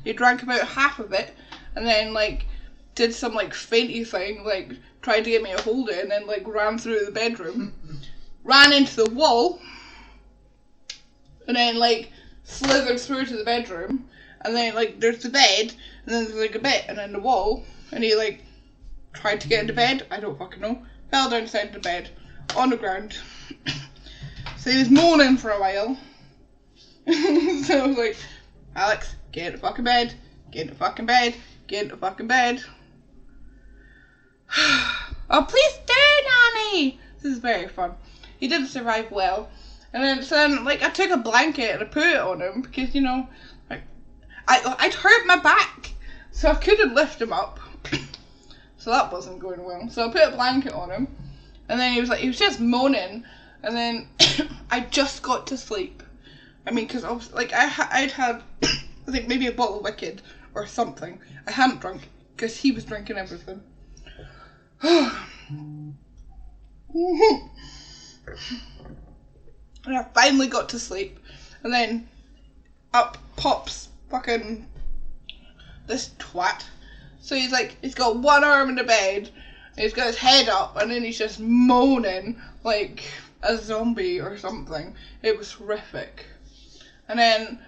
He drank about half of it, and then like did some like fainty thing, like tried to get me to hold it, and then like ran through the bedroom, ran into the wall, and then like slithered through to the bedroom, and then like there's the bed, and then there's like a bit, and then the wall, and he like tried to get into bed, I don't fucking know, fell down the side of the bed, on the ground. So he was moaning for a while. So I was like, Alex, get in the fucking bed, get in the fucking bed, get in the fucking bed. Oh, please do, Nanny! This is very fun. He didn't survive well. And then like, I took a blanket and I put it on him because, you know, like, I'd hurt my back, so I couldn't lift him up. So that wasn't going well. So I put a blanket on him, and then he was just moaning, and then I just got to sleep. I mean, because I was like, I'd had, I think maybe a bottle of Wicked or something. I hadn't drunk because he was drinking everything. And I finally got to sleep, and then up pops fucking this twat. So he's like, he's got one arm in the bed, and he's got his head up, and then he's just moaning like a zombie or something. It was horrific. And then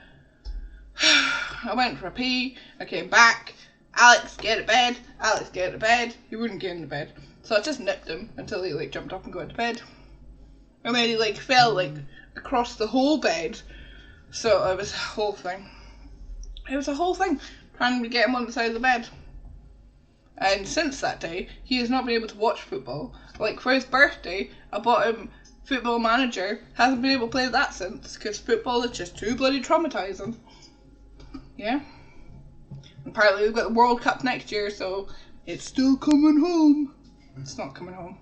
I went for a pee, I came back, Alex, get to bed, Alex, get to bed. He wouldn't get into bed. So I just nipped him until he like jumped up and got to bed. And then he like fell like across the whole bed. So it was a whole thing. It was a whole thing, trying to get him on the side of the bed. And since that day, he has not been able to watch football. Like, for his birthday, I bought him Football Manager. Hasn't been able to play that since, because football is just too bloody traumatising. Yeah. Apparently we've got the World Cup next year, so it's still coming home. It's not coming home.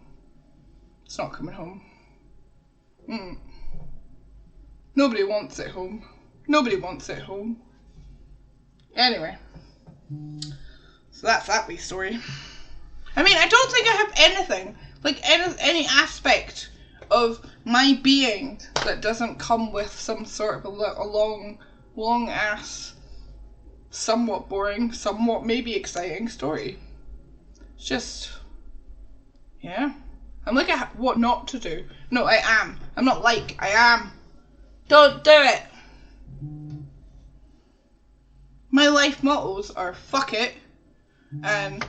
It's not coming home. Nobody wants it home. Nobody wants it home. Anyway. So that's that wee story. I mean, I don't think I have anything, like any aspect of my being that doesn't come with some sort of a long ass, somewhat boring, somewhat maybe exciting story. It's just, yeah. I'm like what not to do. No, I am. I'm not like, I am. Don't do it. My life mottos are fuck it, and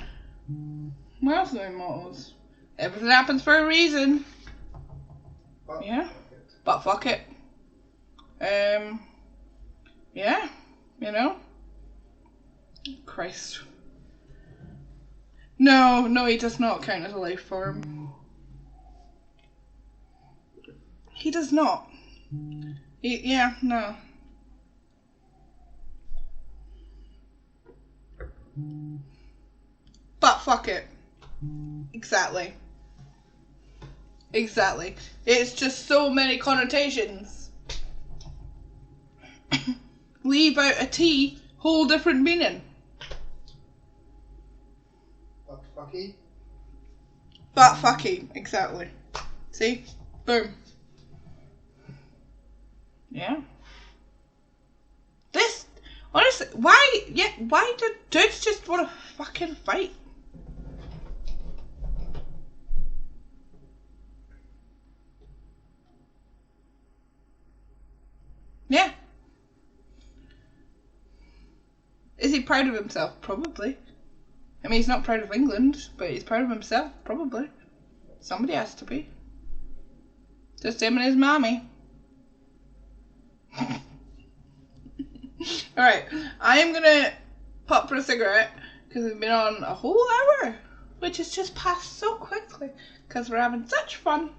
what else are my mottos? Everything happens for a reason. Yeah. But fuck it. Yeah. You know? Christ. No, he does not count as a life form. He does not. Yeah, no. But fuck it. Exactly. Exactly. It's just so many connotations. Leave out a T, whole different meaning. But fucky. But fucky, exactly. See? Boom. Yeah. This, honestly, why do dudes just want to fucking fight? Yeah. proud of himself? Probably. I mean, he's not proud of England, but he's proud of himself. Probably. Somebody has to be. Just him and his mommy. Alright, I am gonna pop for a cigarette because we've been on a whole hour, which has just passed so quickly because we're having such fun.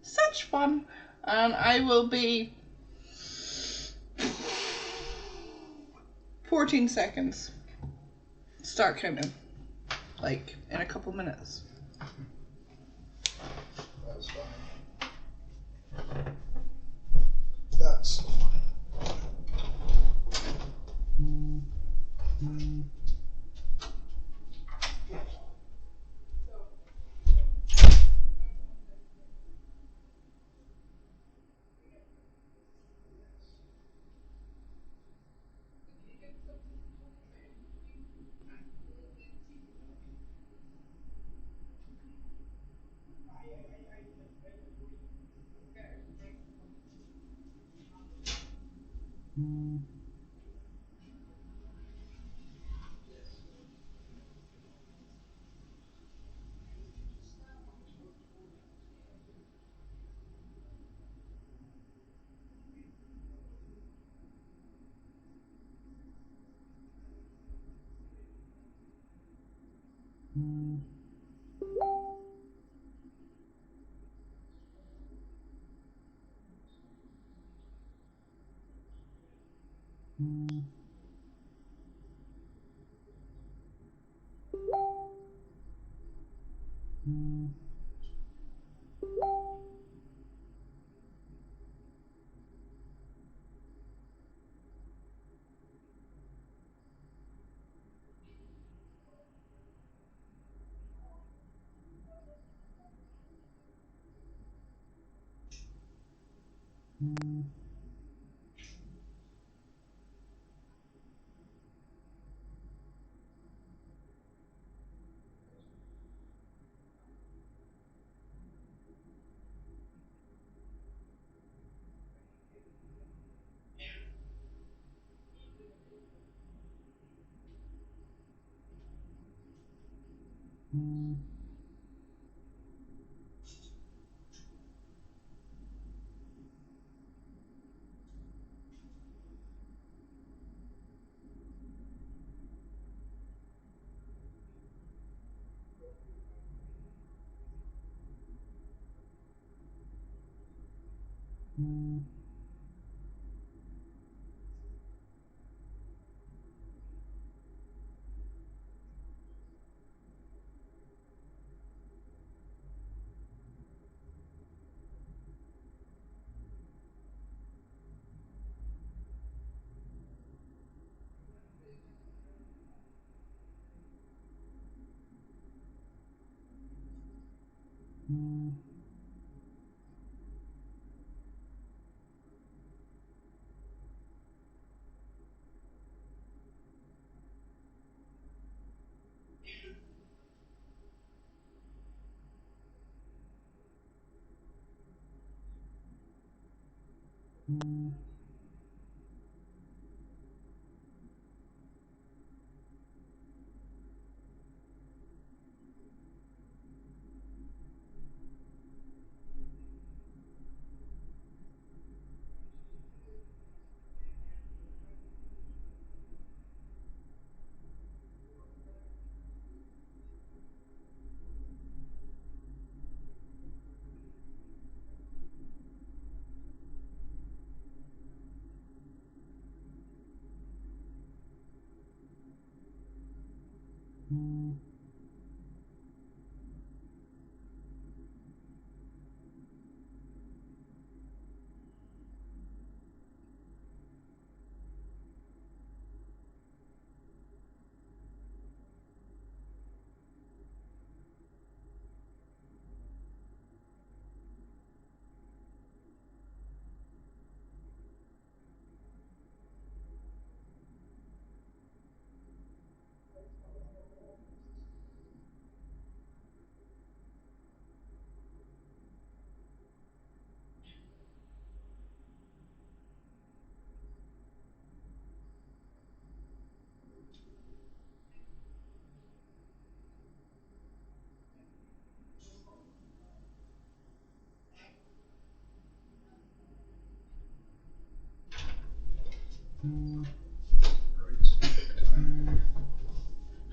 Such fun. And I will be 14 seconds. Start counting. Like in a couple minutes. That's fine. That's fine.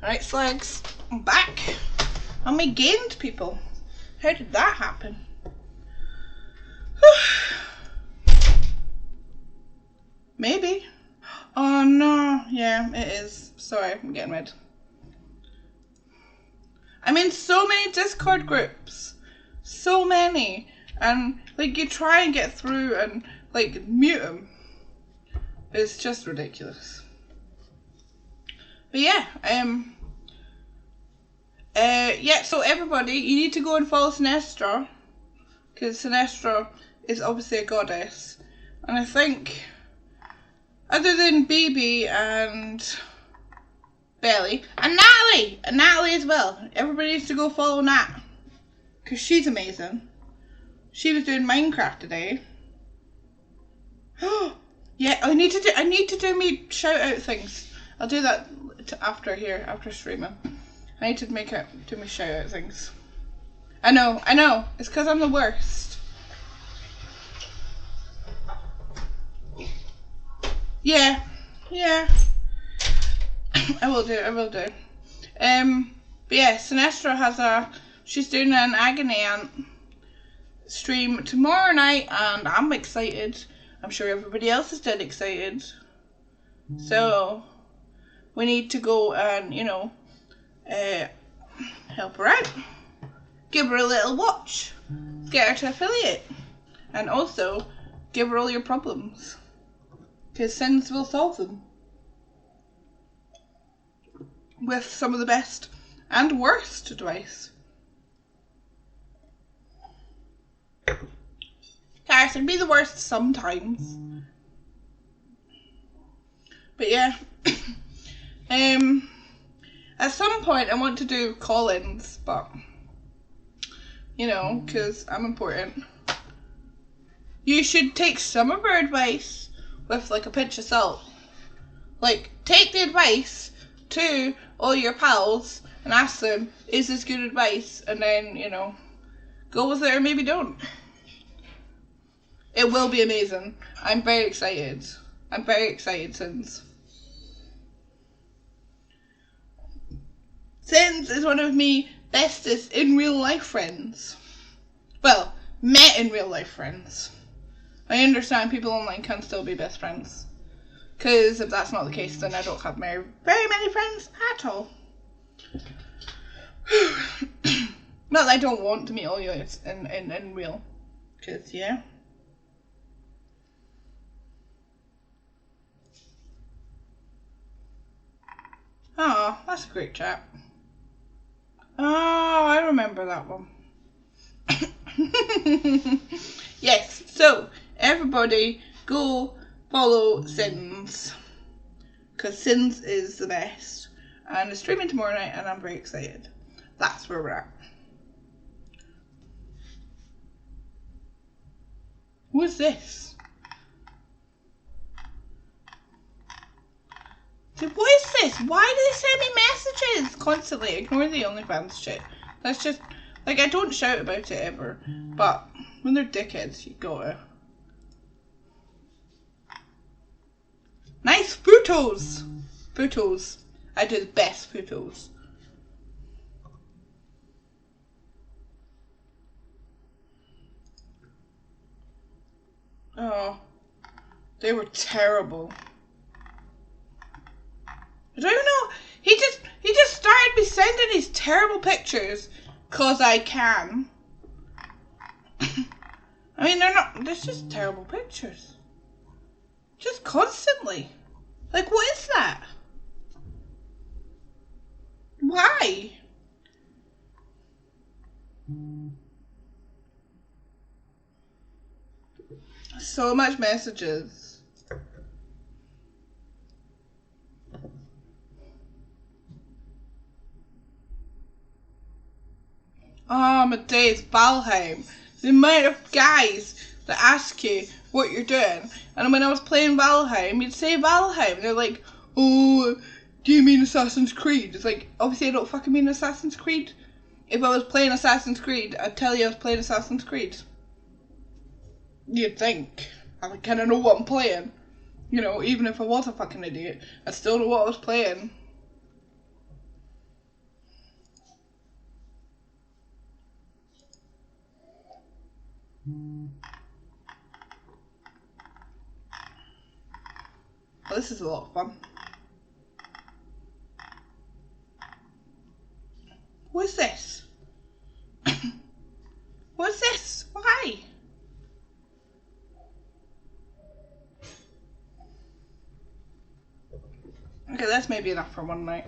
Right, Slugs. I'm back. And we gained people. How did that happen? Maybe. Oh no. Yeah, it is. Sorry, I'm getting red. I'm in so many Discord groups. So many. And like you try and get through and like mute them. It's just ridiculous. But yeah, yeah, so everybody, you need to go and follow Sinestra, because Sinestra is obviously a goddess, and I think, other than BB and Belly, and Natalie as well, everybody needs to go follow Nat, because she's amazing. She was doing Minecraft today. Yeah, I need to do me shout out things. I'll do that after streaming. I need to do me shout out things. I know. It's because I'm the worst. Yeah. I will do. But yeah, Sinestra she's doing an Agony Aunt stream tomorrow night, and I'm excited. I'm sure everybody else is dead excited. So we need to go and, help her out. Give her a little watch. Get her to affiliate. And also, give her all your problems. Because Sins will solve them. With some of the best and worst advice. Carson, be the worst sometimes. But yeah. At some point I want to do call-ins, but because I'm important. You should take some of our advice with like a pinch of salt. Like, take the advice to all your pals and ask them, is this good advice? And then, go with it or maybe don't. It will be amazing. I'm very excited. Sins. Sins is one of me bestest in real life friends. Well, met in real life friends. I understand people online can still be best friends. Because if that's not the case, then I don't have very many friends at all. Not that I don't want to meet all you in real. Because, yeah. Oh, that's a great chat. Oh, I remember that one. Yes, so everybody go follow Sins. Because Sins is the best. And it's streaming tomorrow night and I'm very excited. That's where we're at. Who's this? What is this? Why do they send me messages constantly? Ignore the OnlyFans shit. That's just, like, I don't shout about it ever. But when they're dickheads, you gotta. Nice photos! Photos. I do the best photos. Oh. They were terrible. I don't know. He just started me sending these terrible pictures cause I can. I mean, they're just terrible pictures. Just constantly. Like, what is that? Why? So much messages. Oh, my days, Valheim. The amount of guys that ask you what you're doing. And when I was playing Valheim, you'd say Valheim. And they're like, oh, do you mean Assassin's Creed? It's like, obviously I don't fucking mean Assassin's Creed. If I was playing Assassin's Creed, I'd tell you I was playing Assassin's Creed. You'd think. I kind of know what I'm playing. You know, even if I was a fucking idiot, I still know what I was playing. Well, this is a lot of fun. What's this? What's this? Why? Okay, that's maybe enough for one night.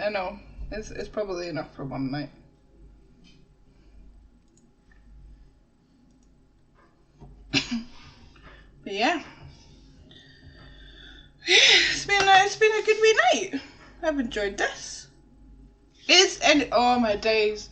I know. It's probably enough for one night. But yeah. It's been a good wee night. I've enjoyed this. Oh my days.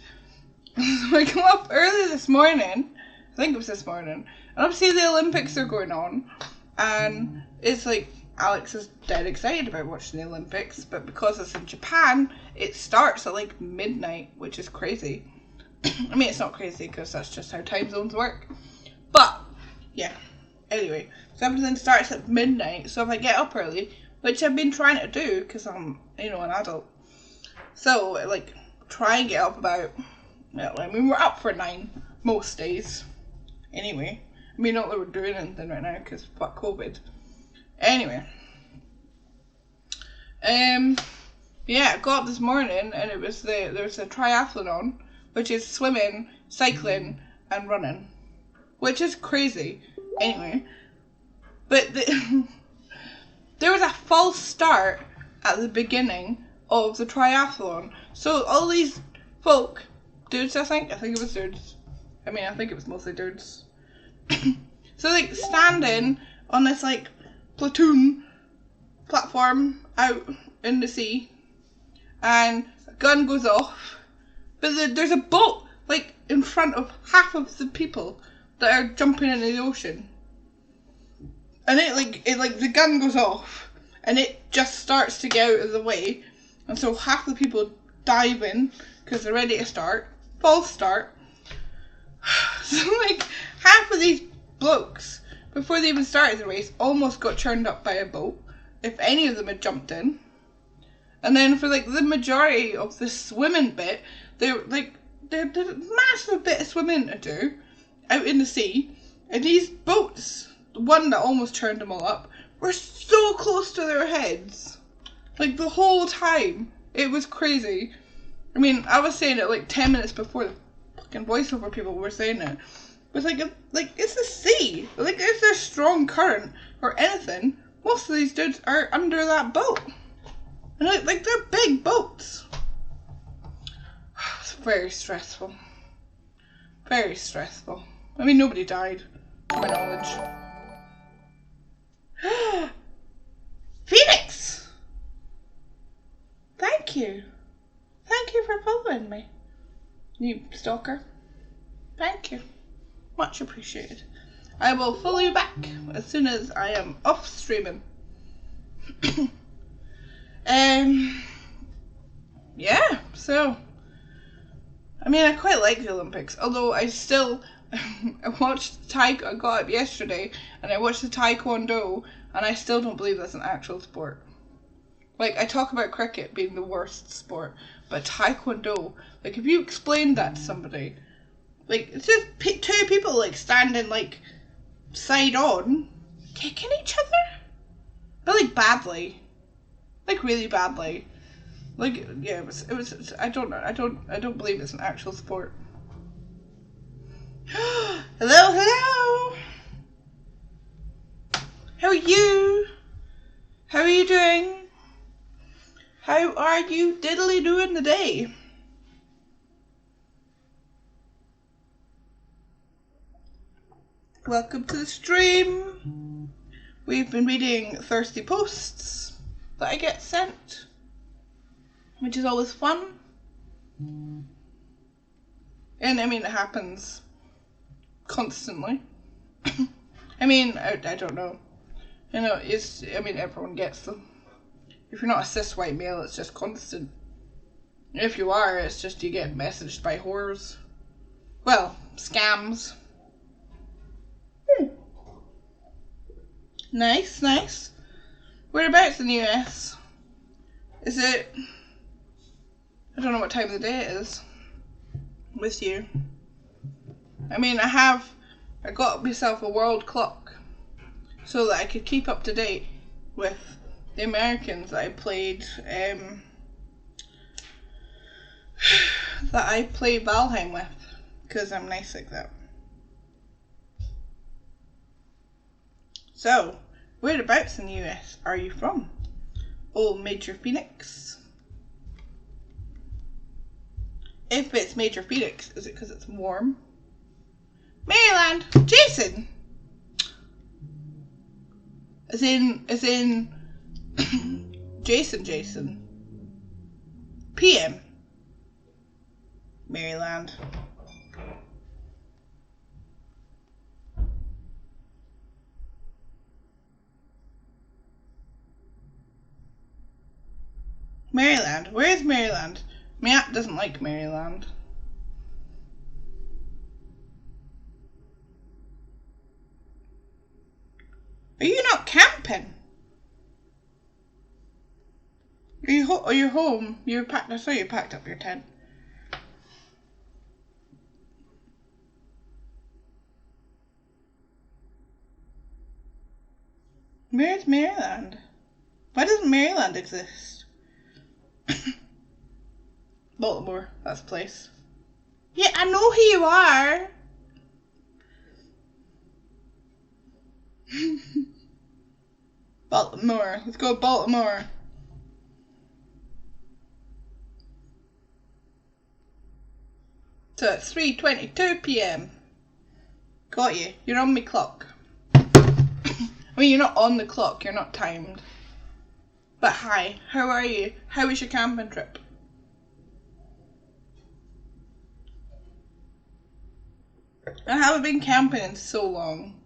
I come up early this morning. I think it was this morning. And obviously the Olympics are going on. And it's like Alex is dead excited about watching the Olympics, but because it's in Japan, it starts at like midnight, which is crazy. I mean, it's not crazy because that's just how time zones work. But yeah. Anyway, so everything starts at midnight, so if I get up early, which I've been trying to do because I'm, you know, an adult, so like try and get up about, well, I mean, we're up for 9 most days, anyway. I mean, not that we're doing anything right now because fuck COVID. Anyway, yeah, I got up this morning and there was a triathlon on, which is swimming, cycling, and running, which is crazy. Anyway, but there was a false start at the beginning of the triathlon. So all these folk, dudes, I think it was dudes. I mean, I think it was mostly dudes. So like standing on this like platoon platform out in the sea, and a gun goes off, but there's a boat like in front of half of the people that are jumping into the ocean. And it the gun goes off and it just starts to get out of the way, and so half the people dive in because they're ready to start. False start. So like half of these blokes, before they even started the race, almost got churned up by a boat, if any of them had jumped in. And then for like the majority of the swimming bit, there's a massive bit of swimming to do out in the sea, and these boats, the one that almost churned them all up, were so close to their heads, like the whole time. It was crazy. I mean, I was saying it like 10 minutes before the fucking voiceover people were saying it. But it's the sea. Like, if there's strong current or anything, most of these dudes are under that boat. And like they're big boats. It's very stressful. Very stressful. I mean, nobody died, to my knowledge. Phoenix! Thank you. Thank you for following me, you stalker. Thank you. Much appreciated. I will follow you back as soon as I am off streaming. Yeah, so I mean, I quite like the Olympics, although I still I watched I got up yesterday and I watched the Taekwondo, and I still don't believe that's an actual sport. Like, I talk about cricket being the worst sport, but Taekwondo, like, if you explained that to somebody, like, it's just two people, like, standing, like, side on, kicking each other, but, like, badly, like, really badly. Like, yeah, it was, I don't believe it's an actual sport. Hello. How are you? How are you doing? How are you diddly doing today? Welcome to the stream. We've been reading thirsty posts that I get sent, which is always fun. And I mean, it happens constantly. I mean, I don't know. You know, everyone gets them. If you're not a cis white male, it's just constant. If you are, it's just you get messaged by whores. Well, scams. Nice, nice. Whereabouts in the US? Is it... I don't know what time of the day it is with you. I mean, I got myself a world clock so that I could keep up to date with the Americans that I played Valheim with, because I'm nice like that. So, whereabouts in the US are you from? Old Major Phoenix? If it's Major Phoenix, is it because it's warm? Maryland! Jason! As in Jason. PM. Maryland. Maryland. Where is Maryland? My app doesn't like Maryland. Are you not camping? Are you home? I saw you packed up your tent. Where's Maryland? Why doesn't Maryland exist? Baltimore, that's the place. Yeah, I know who you are. Baltimore. Let's go Baltimore. So it's 3:22 PM. Got you. You're on my clock. I mean, you're not on the clock. You're not timed. But hi, how are you? How was your camping trip? I haven't been camping in so long.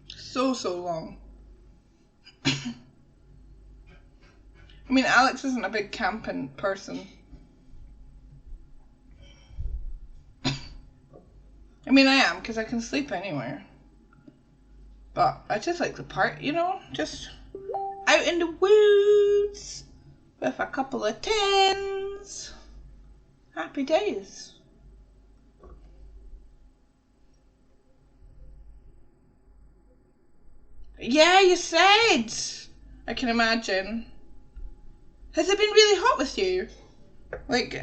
So long. I mean, Alex isn't a big camping person. I mean, I am, because I can sleep anywhere. But I just like the park, you know? Just out in the woods with a couple of tins. Happy days. Yeah, you said. I can imagine. Has it been really hot with you? Like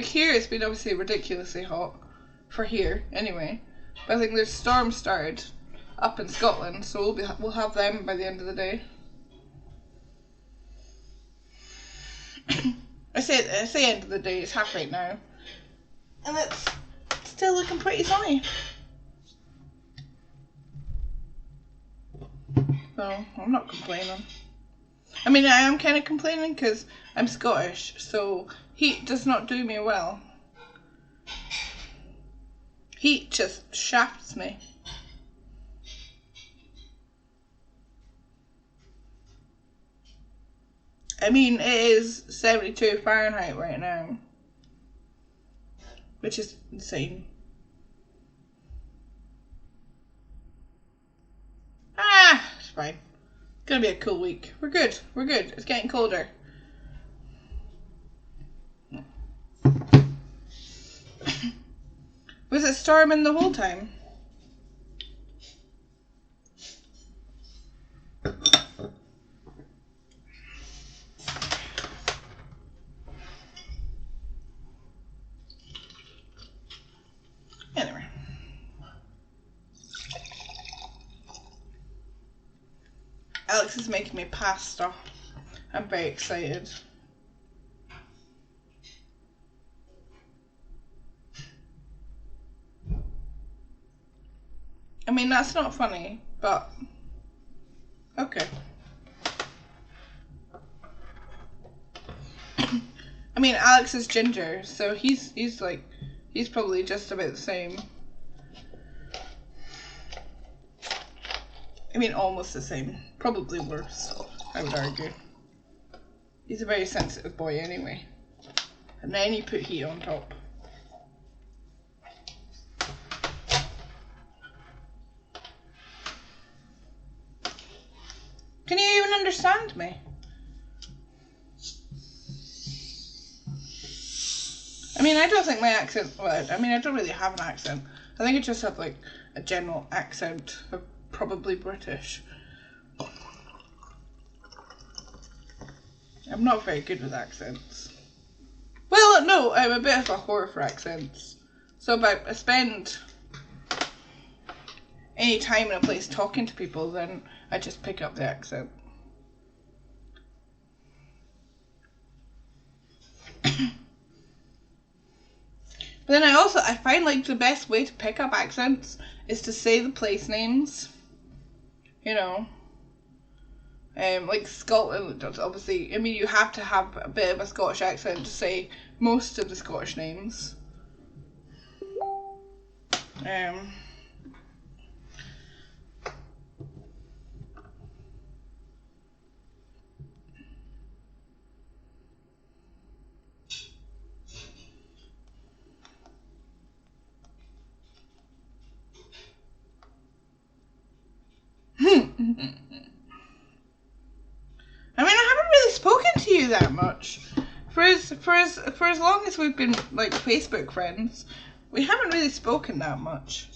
here it's been obviously ridiculously hot for here anyway. But I think there's storms started up in Scotland, so we'll have them by the end of the day. I say end of the day. It's 8:30 now, and it's still looking pretty sunny. So I'm not complaining. I mean, I am kind of complaining because I'm Scottish, so heat does not do me well. Heat just shafts me. I mean, it is 72 Fahrenheit right now, which is insane. It's fine. It's gonna be a cool week. We're good. It's getting colder. Was it storming the whole time? Anyway. Alex is making me pasta. I'm very excited. I mean, that's not funny, but okay. I mean, Alex is ginger, so he's probably just about the same. I mean, almost the same. Probably worse, I would argue. He's a very sensitive boy anyway. And then you put heat on top. understand me. I mean, I don't think my accent, well, I mean, I don't really have an accent. I think I just have, like, a general accent of probably British. I'm not very good with accents. Well, no, I'm a bit of a whore for accents. So if I spend any time in a place talking to people, then I just pick up the accent. But then I find like the best way to pick up accents is to say the place names. You know. Like Scotland, obviously, I mean, you have to have a bit of a Scottish accent to say most of the Scottish names. I mean, I haven't really spoken to you that much. For as long as we've been like Facebook friends, we haven't really spoken that much.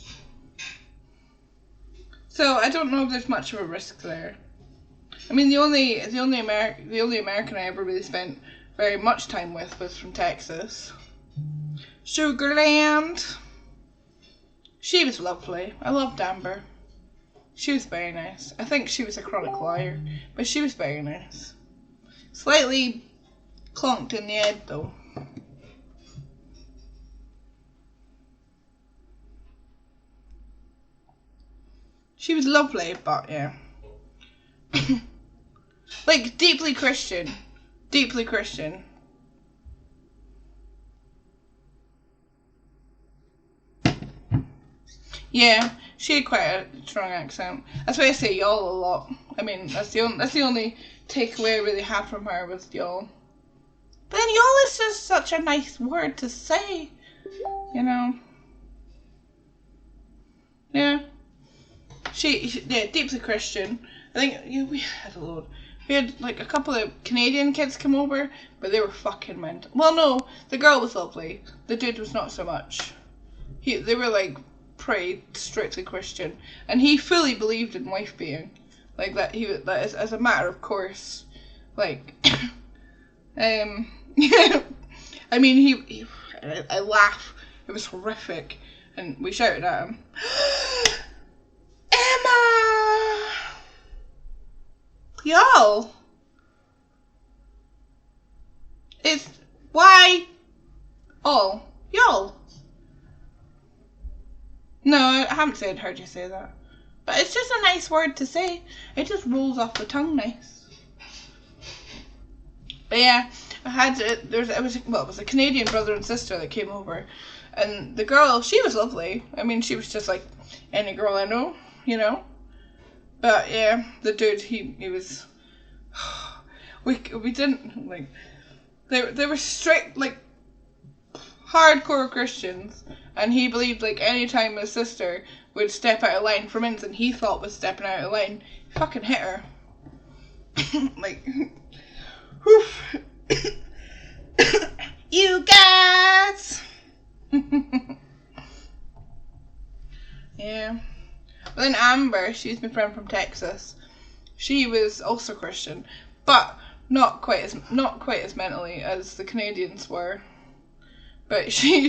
So I don't know if there's much of a risk there. I mean, the only American I ever really spent very much time with was from Texas. Sugarland. She was lovely. I loved Amber. She was very nice. I think she was a chronic liar, but she was very nice. Slightly clonked in the head though. She was lovely, but yeah. Like, deeply Christian. Deeply Christian. Yeah, she had quite a strong accent. That's why I say y'all a lot. I mean, that's the only takeaway I really had from her was y'all. But then y'all is just such a nice word to say, you know. Yeah. She deeply Christian. I think we had a load. We had like a couple of Canadian kids come over, but they were fucking mental. Well, no, the girl was lovely. The dude was not so much. They were like pretty strictly Christian, and he fully believed in wife beating, like that. He was that as a matter of course, like, I mean I laugh. It was horrific, and we shouted at him, Emma, y'all. It's why all y'all. No, I haven't heard you say that. But it's just a nice word to say. It just rolls off the tongue nice. But yeah, it was a Canadian brother and sister that came over. And the girl, she was lovely. I mean, she was just like any girl I know, you know. But yeah, the dude, he was... We didn't, like... They were strict, like, hardcore Christians, and he believed like any time his sister would step out of line for minutes and he thought was stepping out of line, he fucking hit her. Like, woof. You guys. Yeah. But then Amber, she's my friend from Texas. She was also Christian, but not quite as mentally as the Canadians were. But she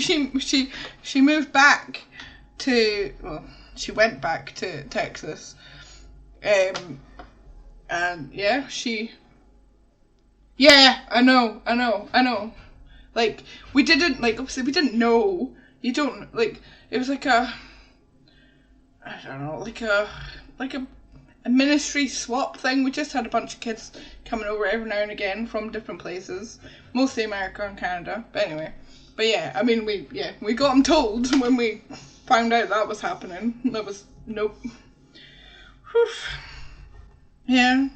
moved back to, well, she went back to Texas, and yeah, I know. Like, we didn't, like, obviously we didn't know. You don't, like, it was like a, I don't know, like a ministry swap thing. We just had a bunch of kids coming over every now and again from different places, mostly America and Canada. But anyway. But yeah, I mean, we got them told when we found out that was happening. That was, nope. Whew. Yeah.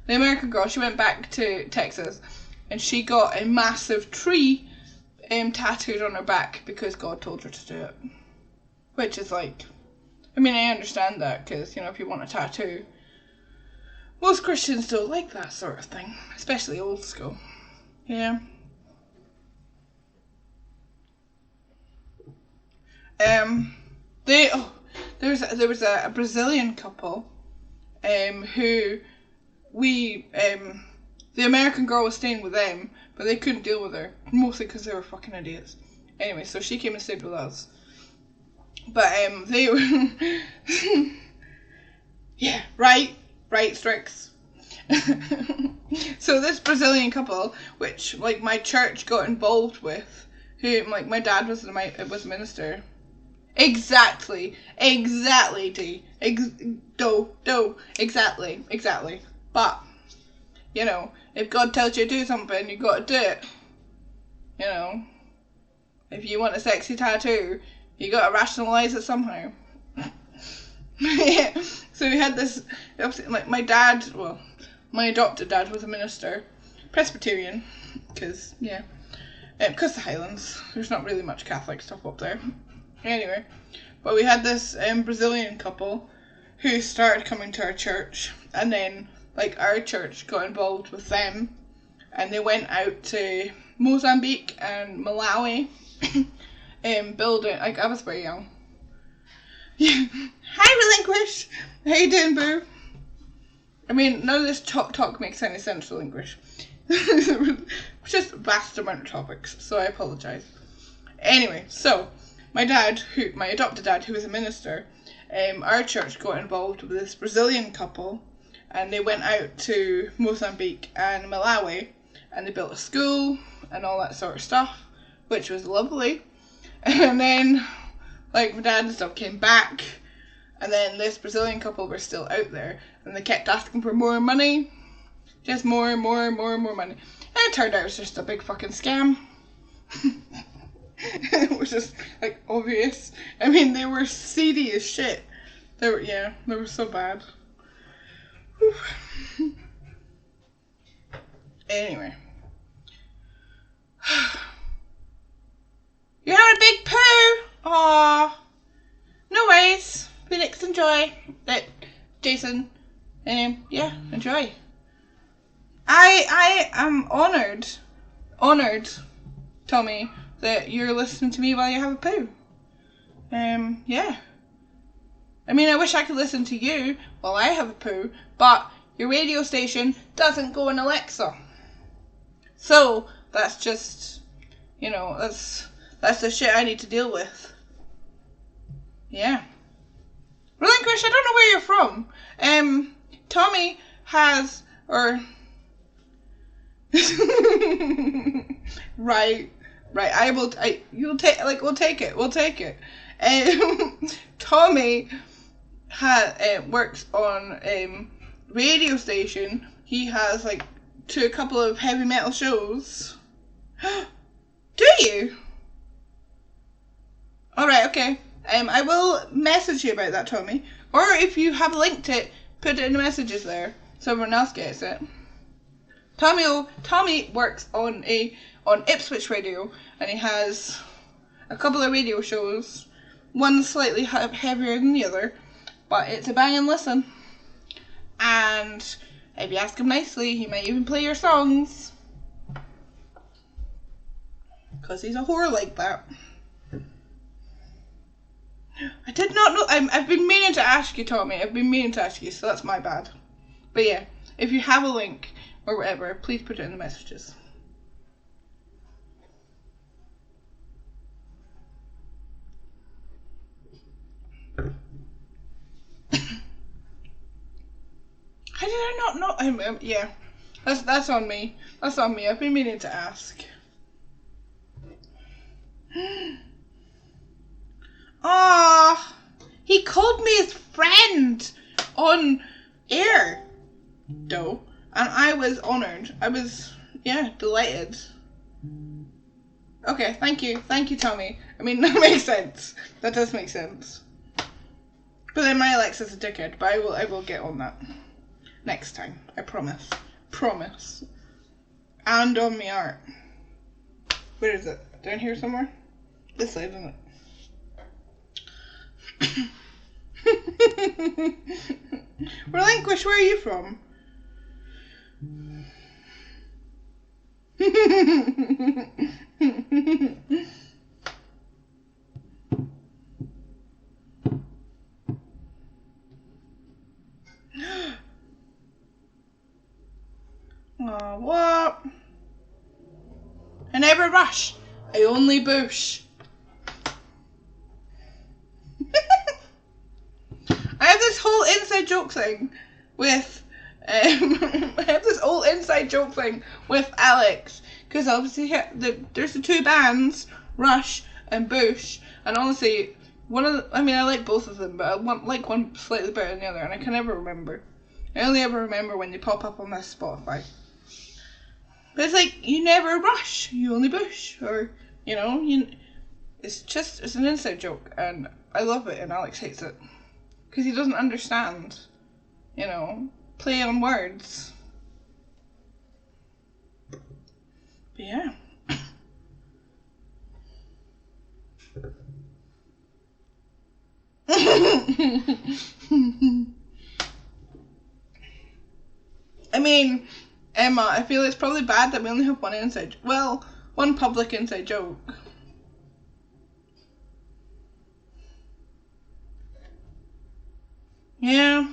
The American girl, she went back to Texas, and she got a massive tree tattooed on her back because God told her to do it. Which is like, I mean, I understand that, because, you know, if you want a tattoo, most Christians don't like that sort of thing, especially old school. Yeah. There was a Brazilian couple, who the American girl was staying with them, but they couldn't deal with her, mostly because they were fucking idiots. Anyway, so she came and stayed with us. But they were yeah, right, Strix. So this Brazilian couple, which like my church got involved with, who like my dad was a minister. Exactly, D. Exactly. But you know, if God tells you to do something, you got to do it. You know, if you want a sexy tattoo, you got to rationalize it somehow. Yeah. So we had this. Like my dad, well, my adopted dad was a minister, Presbyterian, because the Highlands. There's not really much Catholic stuff up there. Anyway, but we had this Brazilian couple who started coming to our church, and then like our church got involved with them, and they went out to Mozambique and Malawi, building. Like I was very young. Hi, Relinquish. How you doing, boo? I mean, none of this talk makes any sense, Relinquish. It's just a vast amount of topics, so I apologise. Anyway, so my adopted dad, who was a minister, our church got involved with this Brazilian couple, and they went out to Mozambique and Malawi, and they built a school and all that sort of stuff, which was lovely. And then, like, my dad and stuff came back, and then this Brazilian couple were still out there, and they kept asking for more money, just more money. And it turned out it was just a big fucking scam. It was just, like, obvious. I mean, they were seedy as shit. They were so bad. Whew. Anyway. You're having a big poo! Aww. No worries. Phoenix, enjoy. Jason, enjoy. I am honoured, Tommy, that you're listening to me while you have a poo. Yeah. I mean, I wish I could listen to you while I have a poo, but your radio station doesn't go in Alexa. So, that's just, that's the shit I need to deal with. Yeah. Relinquish, I don't know where you're from. Tommy has, or... Right. We'll take it. Tommy works on radio station. He has a couple of heavy metal shows. Do you? Alright, okay. I will message you about that, Tommy. Or if you have linked it, put it in the messages there so everyone else gets it. Tommy works on Ipswich Radio, and he has a couple of radio shows. One slightly heavier than the other, but it's a banging listen. And if you ask him nicely, he might even play your songs. 'Cause he's a whore like that. I did not know. I've been meaning to ask you, Tommy. So that's my bad. But yeah, if you have a link or whatever, please put it in the messages. How did I not know? Yeah, that's on me. That's on me. I've been meaning to ask. Ah, he called me his friend on air, though, and I was honoured. I was, delighted. Okay, thank you, Tommy. I mean, that makes sense. That does make sense. But then my Alexa's a dickhead. But I will get on that next time. I promise. And on me art. Where is it? Down here somewhere? This side, isn't it? Relinquish, where are you from? Oh, what? I never rush. I only bush. I have this whole inside joke thing with Alex, because obviously there's the two bands, Rush and Bush, and honestly, I like both of them, but I like one slightly better than the other, and I can never remember. I only ever remember when they pop up on my Spotify. But it's like, you never rush, you only bush, or, it's an inside joke, and I love it, and Alex hates it. Because he doesn't understand, play on words. But yeah. I mean, Emma, I feel it's probably bad that we only have one public inside joke. Yeah,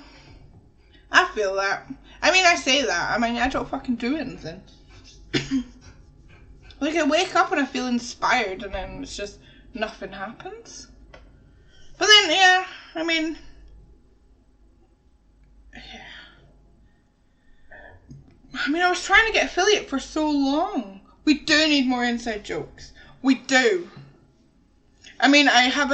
I feel that. I mean, I say that. I mean, I don't fucking do anything. Like, I wake up and I feel inspired, and then it's just nothing happens. But then, yeah, I mean, I was trying to get affiliate for so long. We do need more inside jokes. We do. I mean, I have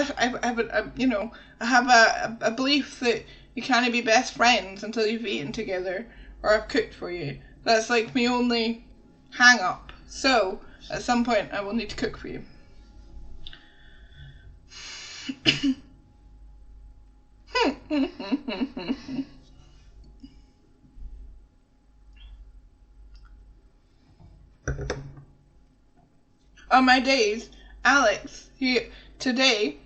a belief that you can't be best friends until you've eaten together or I've cooked for you. That's like my only hang up. So, at some point, I will need to cook for you. On my days, Alex, today,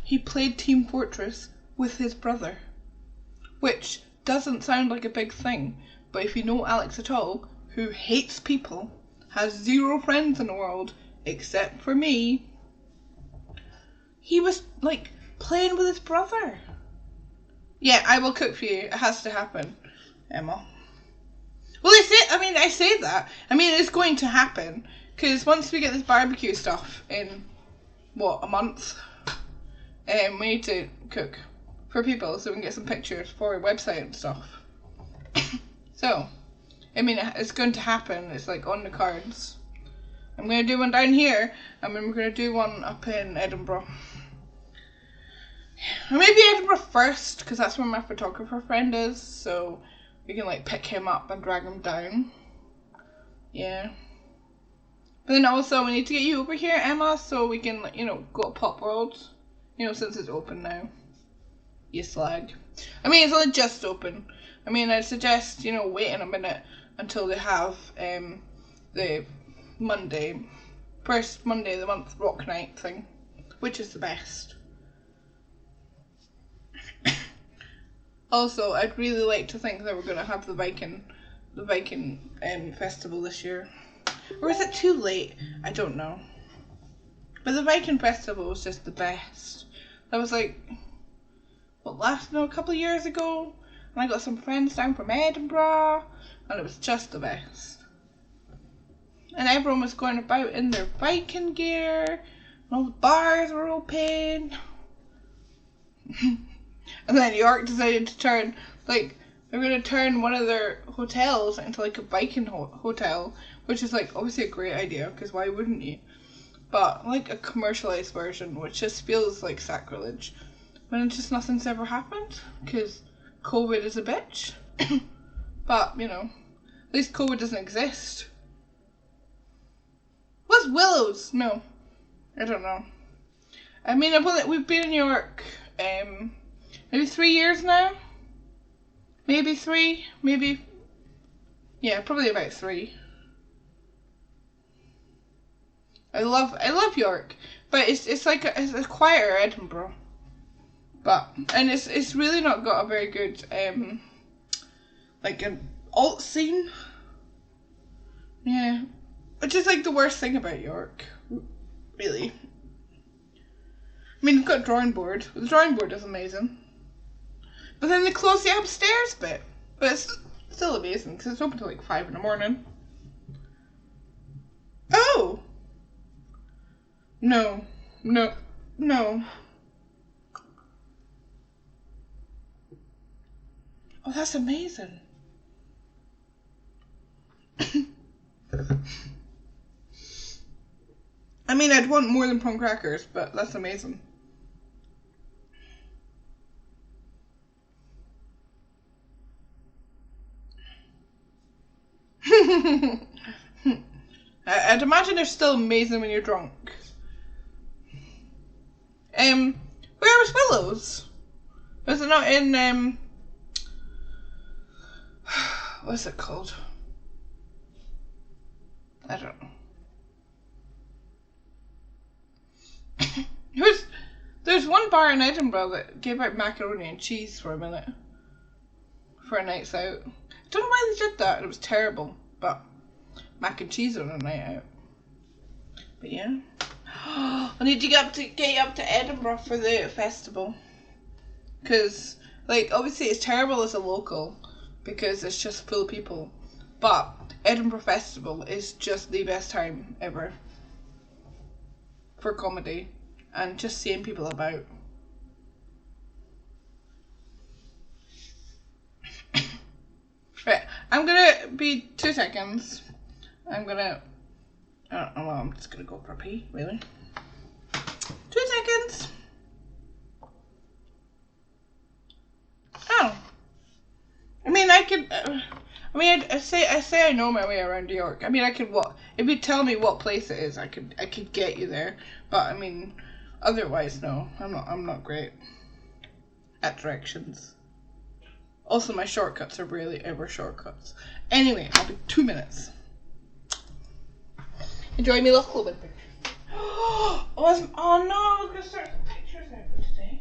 he played Team Fortress with his brother. Which doesn't sound like a big thing, but if you know Alex at all, who hates people, has 0 friends in the world, except for me, he was, like, playing with his brother. Yeah, I will cook for you. It has to happen, Emma. Well, I say that. I mean, it's going to happen. Because once we get this barbecue stuff in, a month? We need to cook for people so we can get some pictures for our website and stuff. So, I mean, it's going to happen. It's like on the cards. I'm going to do one down here, and then we're going to do one up in Edinburgh. Or maybe Edinburgh first, because that's where my photographer friend is, so we can like pick him up and drag him down. Yeah. But then also we need to get you over here, Emma, so we can, go to Pop World. Since it's open now. You slag. I mean, it's only just open. I mean, I'd suggest, waiting a minute until they have the first Monday of the month rock night thing, which is the best. Also, I'd really like to think that we're going to have the Viking festival this year. Or is it too late? I don't know. But the Viking festival was just the best. That was like, a couple of years ago. And I got some friends down from Edinburgh. And it was just the best. And everyone was going about in their Viking gear. And all the bars were open. And then York decided to turn, they're going to turn one of their hotels into like a Viking hotel, which is like obviously a great idea, because why wouldn't you? But like a commercialized version, which just feels like sacrilege. When just nothing's ever happened, because COVID is a bitch. But, at least COVID doesn't exist. What's Willows? No. I don't know. I mean, we've been in New York, maybe 3 years now? Maybe 3? Maybe... Yeah, probably about 3. I love York, but it's like it's a quieter Edinburgh. And it's really not got a very good, like an alt scene. Yeah. Which is like the worst thing about York, really. I mean, we've got a drawing board. The drawing board is amazing. But then they close the upstairs bit. But it's still amazing because it's open till like 5 in the morning. Oh! No. No. No. Oh, that's amazing. I mean, I'd want more than prawn crackers, but that's amazing. I'd imagine they're still amazing when you're drunk. Where was Willows? Was it not in, what's it called? I don't know. There's one bar in Edinburgh that gave out macaroni and cheese for a minute. For a night out. I don't know why they did that. It was terrible. But mac and cheese on a night out. But yeah. I need to get you up to Edinburgh for the festival. Because, like, obviously it's terrible as a local. Because it's just full of people. But Edinburgh Festival is just the best time ever. For comedy. And just seeing people about. Right, I'm gonna be 2 seconds. I don't know, well, I'm just gonna go for a pee, really. 2 seconds. Oh. I mean, I could, I say I know my way around New York. I mean, I could if you tell me what place it is, I could get you there. But, I mean, otherwise, no. I'm not great at directions. Also, my shortcuts are rarely ever shortcuts. Anyway, I'll be 2 minutes. Enjoy me little clothing pictures. Oh no, I was gonna start some pictures out for today.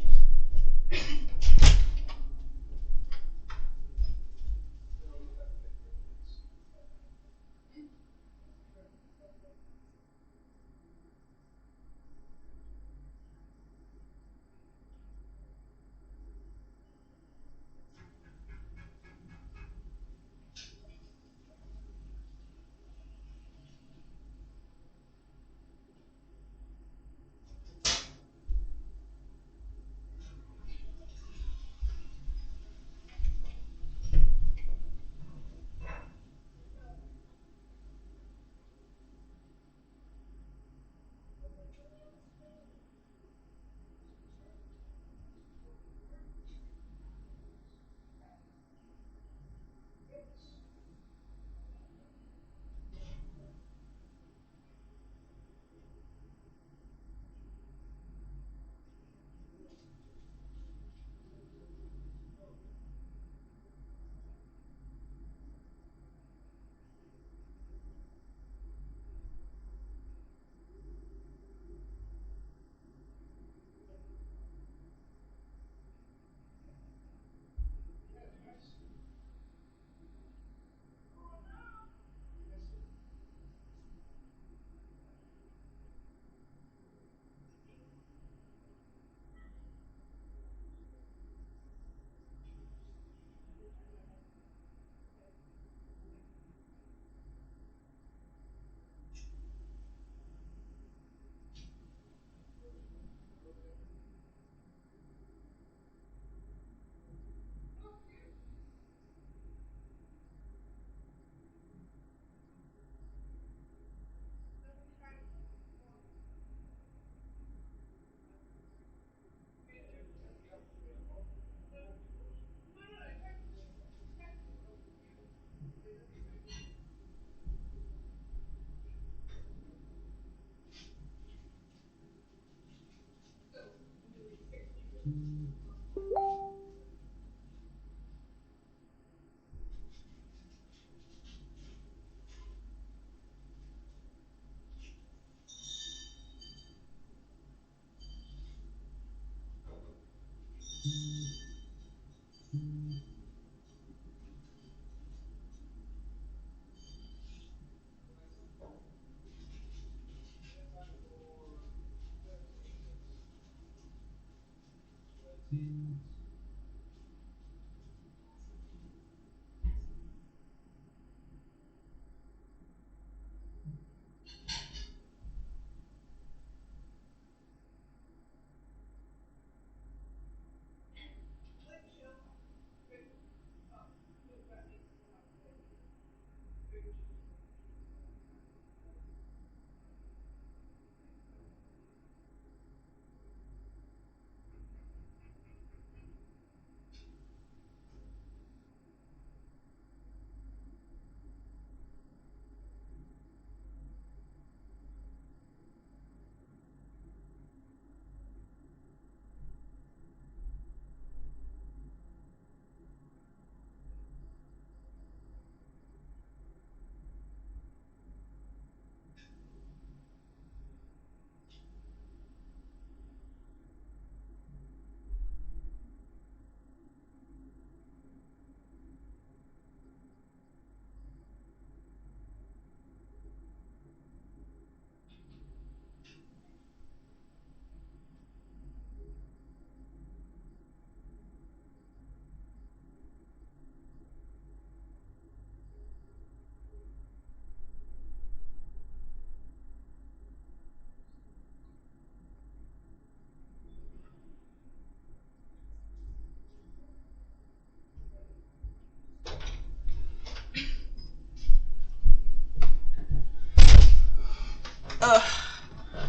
Ugh.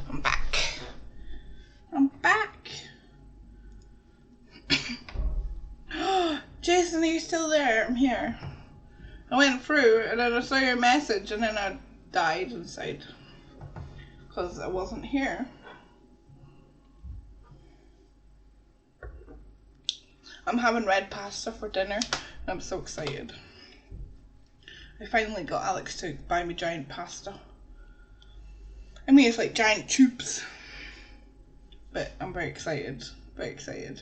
I'm back. I'm back. Jason, are you still there? I'm here. I went through and then I saw your message and then I died inside. Because I wasn't here. I'm having red pasta for dinner and I'm so excited. I finally got Alex to buy me giant pasta. I mean, it's like giant tubes. But I'm very excited. Very excited.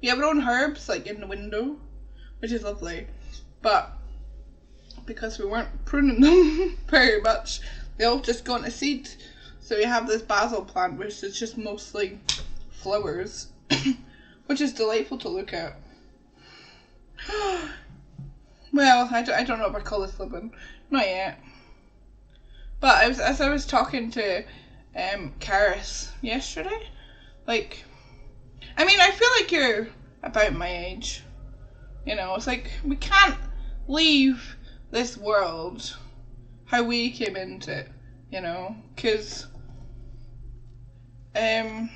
We have our own herbs, like in the window, which is lovely. But because we weren't pruning them very much, they all just gone to seed. So we have this basil plant, which is just mostly flowers, which is delightful to look at. Well, I don't know if I call this living. Not yet. But as I was talking to Karis yesterday, like, I mean, I feel like you're about my age. You know, it's like we can't leave this world how we came into it, you know, because, yeah,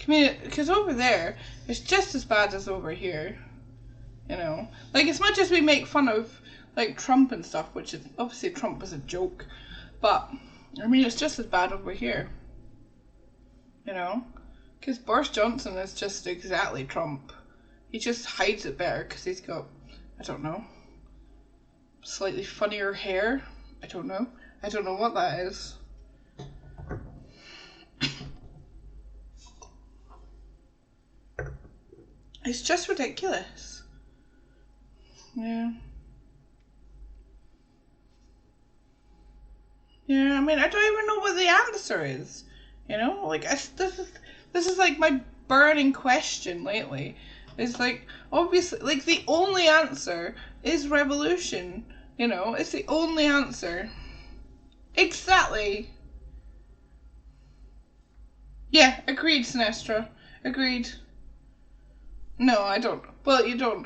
because over there, it's just as bad as over here, you know, like, as much as we make fun of, like, Trump and stuff, which is, obviously Trump was a joke, but, I mean, it's just as bad over here, you know, because Boris Johnson is just exactly Trump. He just hides it better because he's got, I don't know, slightly funnier hair. I don't know what that is. It's just ridiculous. Yeah. Yeah, I mean, I don't even know what the answer is. You know, like, this is like my burning question lately. It's like, obviously, like, the only answer is revolution. You know, it's the only answer. Exactly. Yeah, agreed, Sinestra. Agreed. No, I don't. Well, you don't.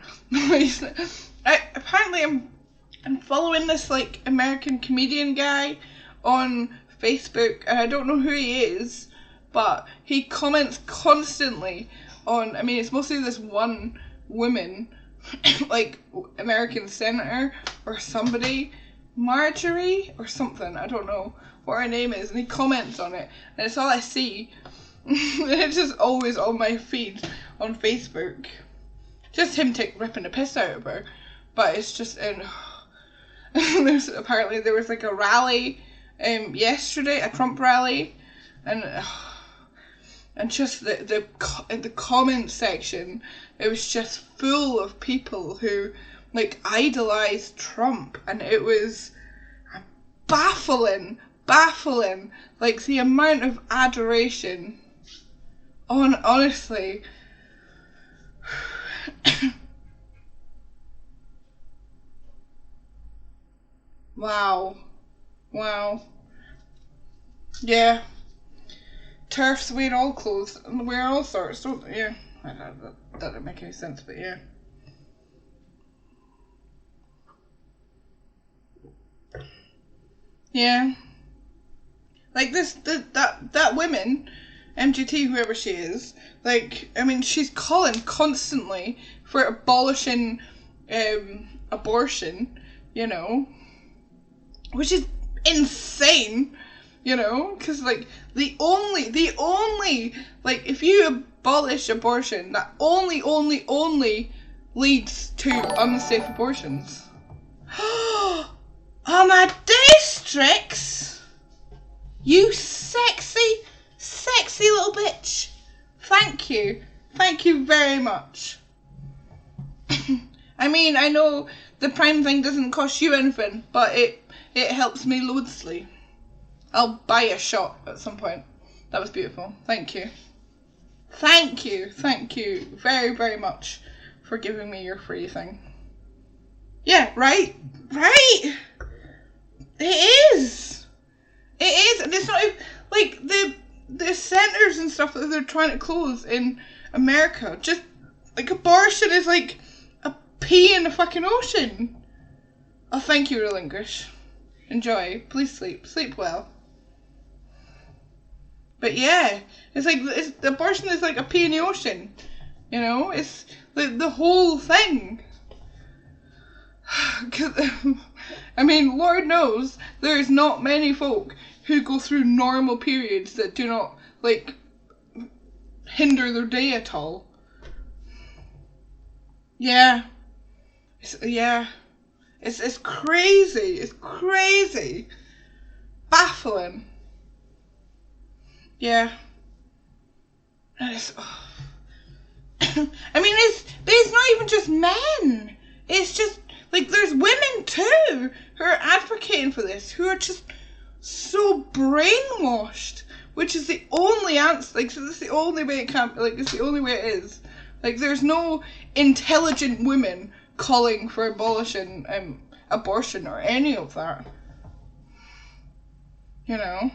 Apparently I'm following this, like, American comedian guy on Facebook, and I don't know who he is, but he comments constantly on, I mean, it's mostly this one woman, like, American senator or somebody, Marjorie or something, I don't know what her name is, and he comments on it, and it's all I see. It's just always on my feed on Facebook. Just him ripping the piss out of her, but it's just apparently there was like a rally yesterday, a Trump rally, and just in the comment section, it was just full of people who, like, idolized Trump, and it was baffling, like, the amount of adoration, honestly. Wow. Yeah. Turfs wear all clothes and wear all sorts, don't they? Yeah. I don't know, that doesn't make any sense, but yeah. Yeah. Like that woman, MGT, whoever she is, like, I mean, she's calling constantly for abolishing abortion, you know, which is insane, you know, because, like, the only, like, if you abolish abortion, that only leads to unsafe abortions. Oh, my districts! You sexy little bitch. Thank you very much. I mean, I know the Prime thing doesn't cost you anything, but it helps me loadsly. I'll buy a shot at some point. That was beautiful. Thank you very, very much for giving me your free thing. Yeah, right? It is, and it's not even, like, the centres and stuff that they're trying to close in America, just, like, abortion is like a pea in the fucking ocean. Oh, thank you, Relinquish. Enjoy. Please sleep. Sleep well. But yeah, abortion is like a pee in the ocean. You know, it's like the whole thing. I mean, Lord knows there's not many folk who go through normal periods that do not, like, hinder their day at all. Yeah. It's crazy. It's crazy. Baffling. Yeah. And it's... Oh. I mean, it's not even just men. It's just, like, there's women too who are advocating for this, who are just so brainwashed, which is the only answer. Like, so this is the only way it can, like, it's the only way it is. Like, there's no intelligent women calling for abolishing abortion or any of that. You know?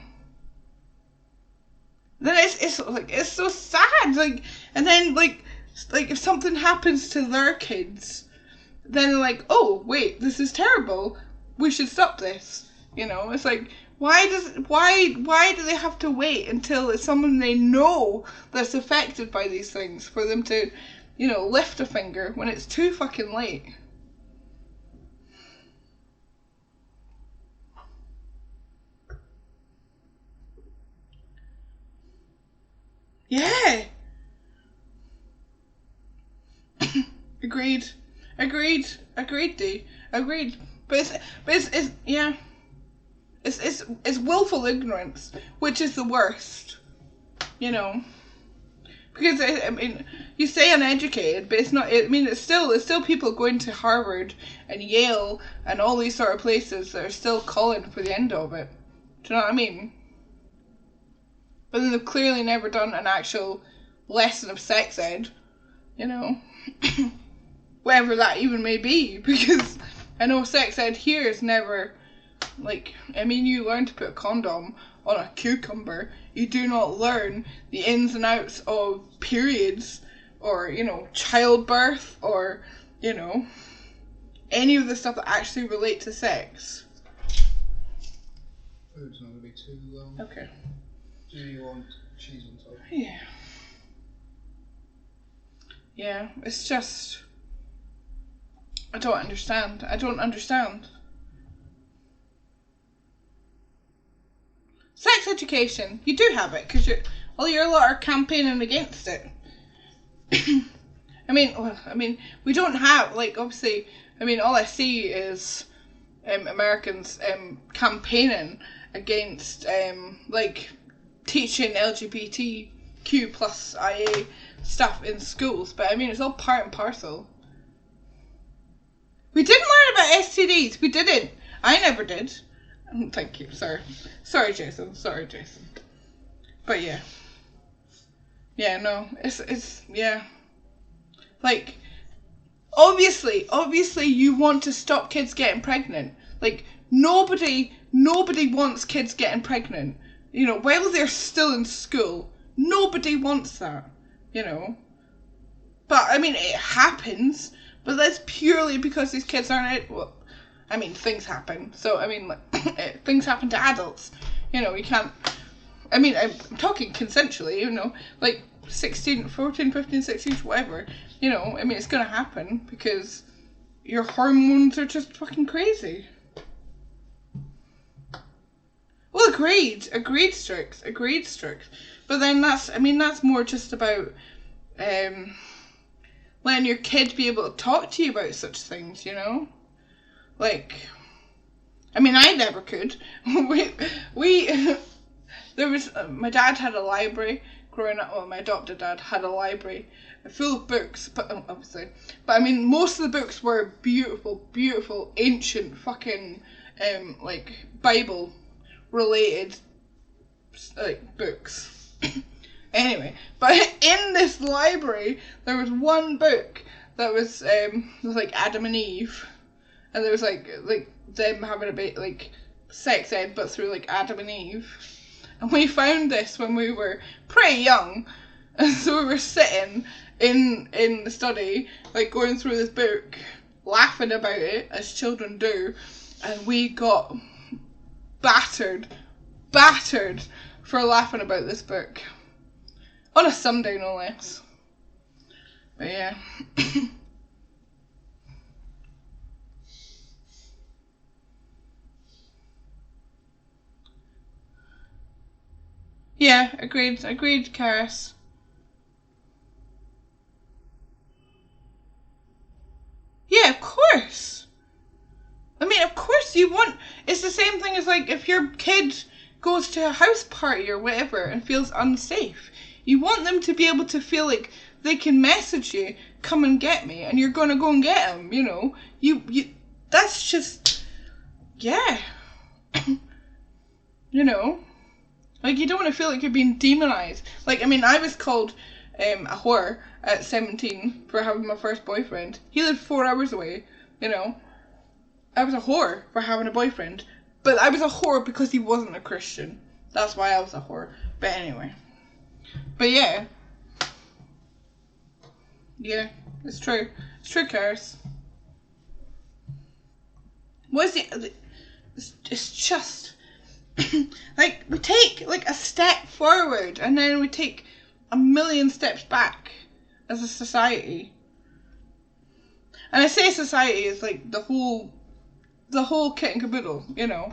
Then it's like, it's so sad. Like, and then like if something happens to their kids, then they're like, oh wait, this is terrible. We should stop this. You know? It's like, why do they have to wait until it's someone they know that's affected by these things for them to, you know, lift a finger when it's too fucking late? Yeah. Agreed, D. Agreed. But it's yeah. It's willful ignorance, which is the worst. You know. Because I mean, you say uneducated, but it's not. I mean, it's still people going to Harvard and Yale and all these sort of places that are still calling for the end of it. Do you know what I mean? But then they've clearly never done an actual lesson of sex ed. You know, whatever that even may be, because I know sex ed here is never. Like, I mean, you learn to put a condom on a cucumber. You do not learn the ins and outs of periods or, you know, childbirth or, you know, any of the stuff that actually relate to sex. Food's not going to be too long. Okay. Do you want cheese on top? Yeah. Yeah, it's just... I don't understand. Sex education, you do have it, because you're a lot are campaigning against it. I mean, we don't have, like, obviously, I mean, all I see is Americans campaigning against, like, teaching LGBTQ plus IA stuff in schools, but I mean, it's all part and parcel. We didn't learn about STDs, we didn't. I never did. Thank you. Sorry, Jason. But yeah. Yeah, no. It's yeah. Like, obviously you want to stop kids getting pregnant. Like, nobody wants kids getting pregnant. You know, while they're still in school. Nobody wants that. You know. But, I mean, it happens. But that's purely because these kids aren't... Well, I mean, things happen. So, I mean, like, things happen to adults. You know, you can't... I mean, I'm talking consensually, you know, like 14, 15, 16, whatever. You know, I mean, it's going to happen because your hormones are just fucking crazy. Well, agreed, Strix. But then that's more just about letting your kid be able to talk to you about such things, you know? Like, I mean, I never could. There was, my dad had a library growing up, well, my adopted dad had a library full of books, but obviously, but I mean, most of the books were beautiful, ancient fucking, like, Bible related, like, books. Anyway, but in this library, there was one book that was like Adam and Eve. And there was like them having a bit like sex ed, but through like Adam and Eve. And we found this when we were pretty young, and so we were sitting in the study, like going through this book, laughing about it, as children do, and we got battered for laughing about this book. On a Sunday, no less. But yeah. Yeah, agreed, Karis. Yeah, of course. I mean, of course you want... It's the same thing as, like, if your kid goes to a house party or whatever and feels unsafe. You want them to be able to feel like they can message you, come and get me, and you're going to go and get them, you know. You that's just... Yeah. You know. Like, you don't want to feel like you're being demonised. Like, I mean, I was called a whore at 17 for having my first boyfriend. He lived 4 hours away, you know. I was a whore for having a boyfriend. But I was a whore because he wasn't a Christian. That's why I was a whore. But anyway. But yeah. Yeah, it's true. It's true, Karis. What is it? It's just... like, we take, like, a step forward and then we take a million steps back as a society. And I say society is, like, the whole kit and caboodle, you know.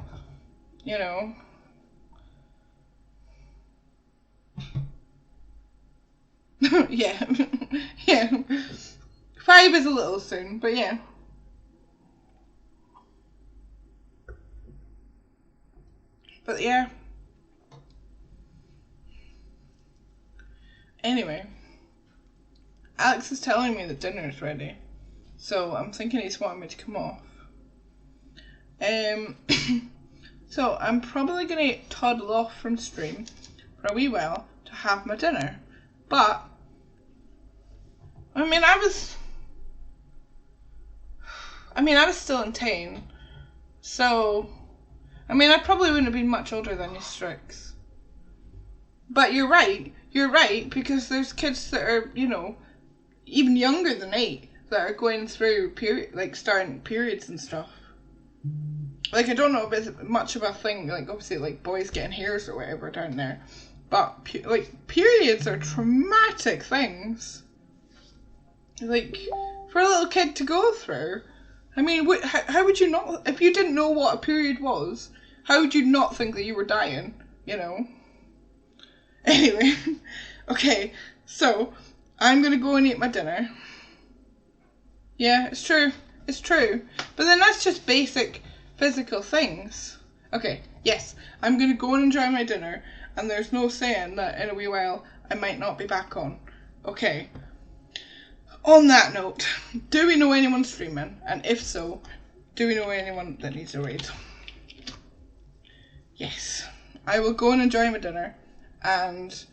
You know. Yeah. Yeah. 5 is a little soon, but yeah. But yeah. Anyway. Alex is telling me that dinner is ready. So I'm thinking he's wanting me to come off. So I'm probably going to toddle off from stream for a wee while to have my dinner. But, I mean, I was still in teen. So... I mean, I probably wouldn't have been much older than you, Strix. But you're right, because there's kids that are, you know, even younger than 8, that are going through, starting periods and stuff. Like, I don't know if it's much of a thing, like, obviously, like, boys getting hairs or whatever down there. But, periods are traumatic things. Like, for a little kid to go through. I mean, how would you not, if you didn't know what a period was, how would you not think that you were dying, you know? Anyway, okay, so, I'm gonna go and eat my dinner. Yeah, it's true. But then that's just basic physical things. Okay, yes, I'm gonna go and enjoy my dinner, and there's no saying that in a wee while I might not be back on. Okay. On that note, do we know anyone streaming? And if so, do we know anyone that needs a raid? Yes. I will go and enjoy my dinner. And...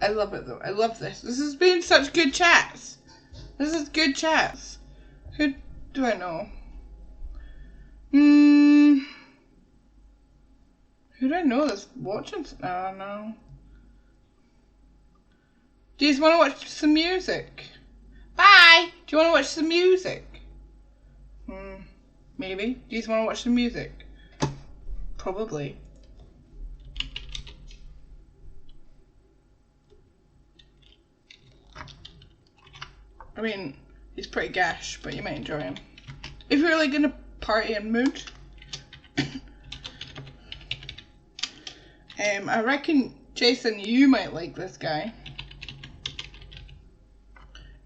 I love it though. I love this. This has been such good chats. This is good chats. Who do I know? Who do I know that's watching? I don't know. Do you just want to watch some music? Bye! Do you want to watch some music? Maybe. Do you just want to watch some music? Probably. I mean, he's pretty gash, but you might enjoy him. If you're like in a party and mood. I reckon, Jason, you might like this guy.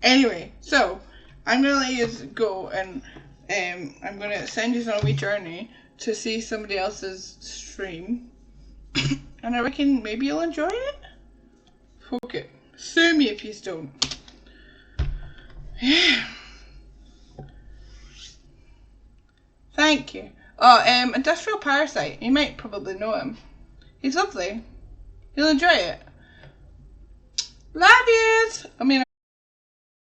Anyway, so, I'm going to let you go and I'm going to send you on a wee journey to see somebody else's stream. And I reckon maybe you'll enjoy it. Fuck it. Sue me if you don't. Yeah. Thank you. Oh, Industrial Parasite. You might probably know him. He's lovely. You'll enjoy it. Love yous! I mean,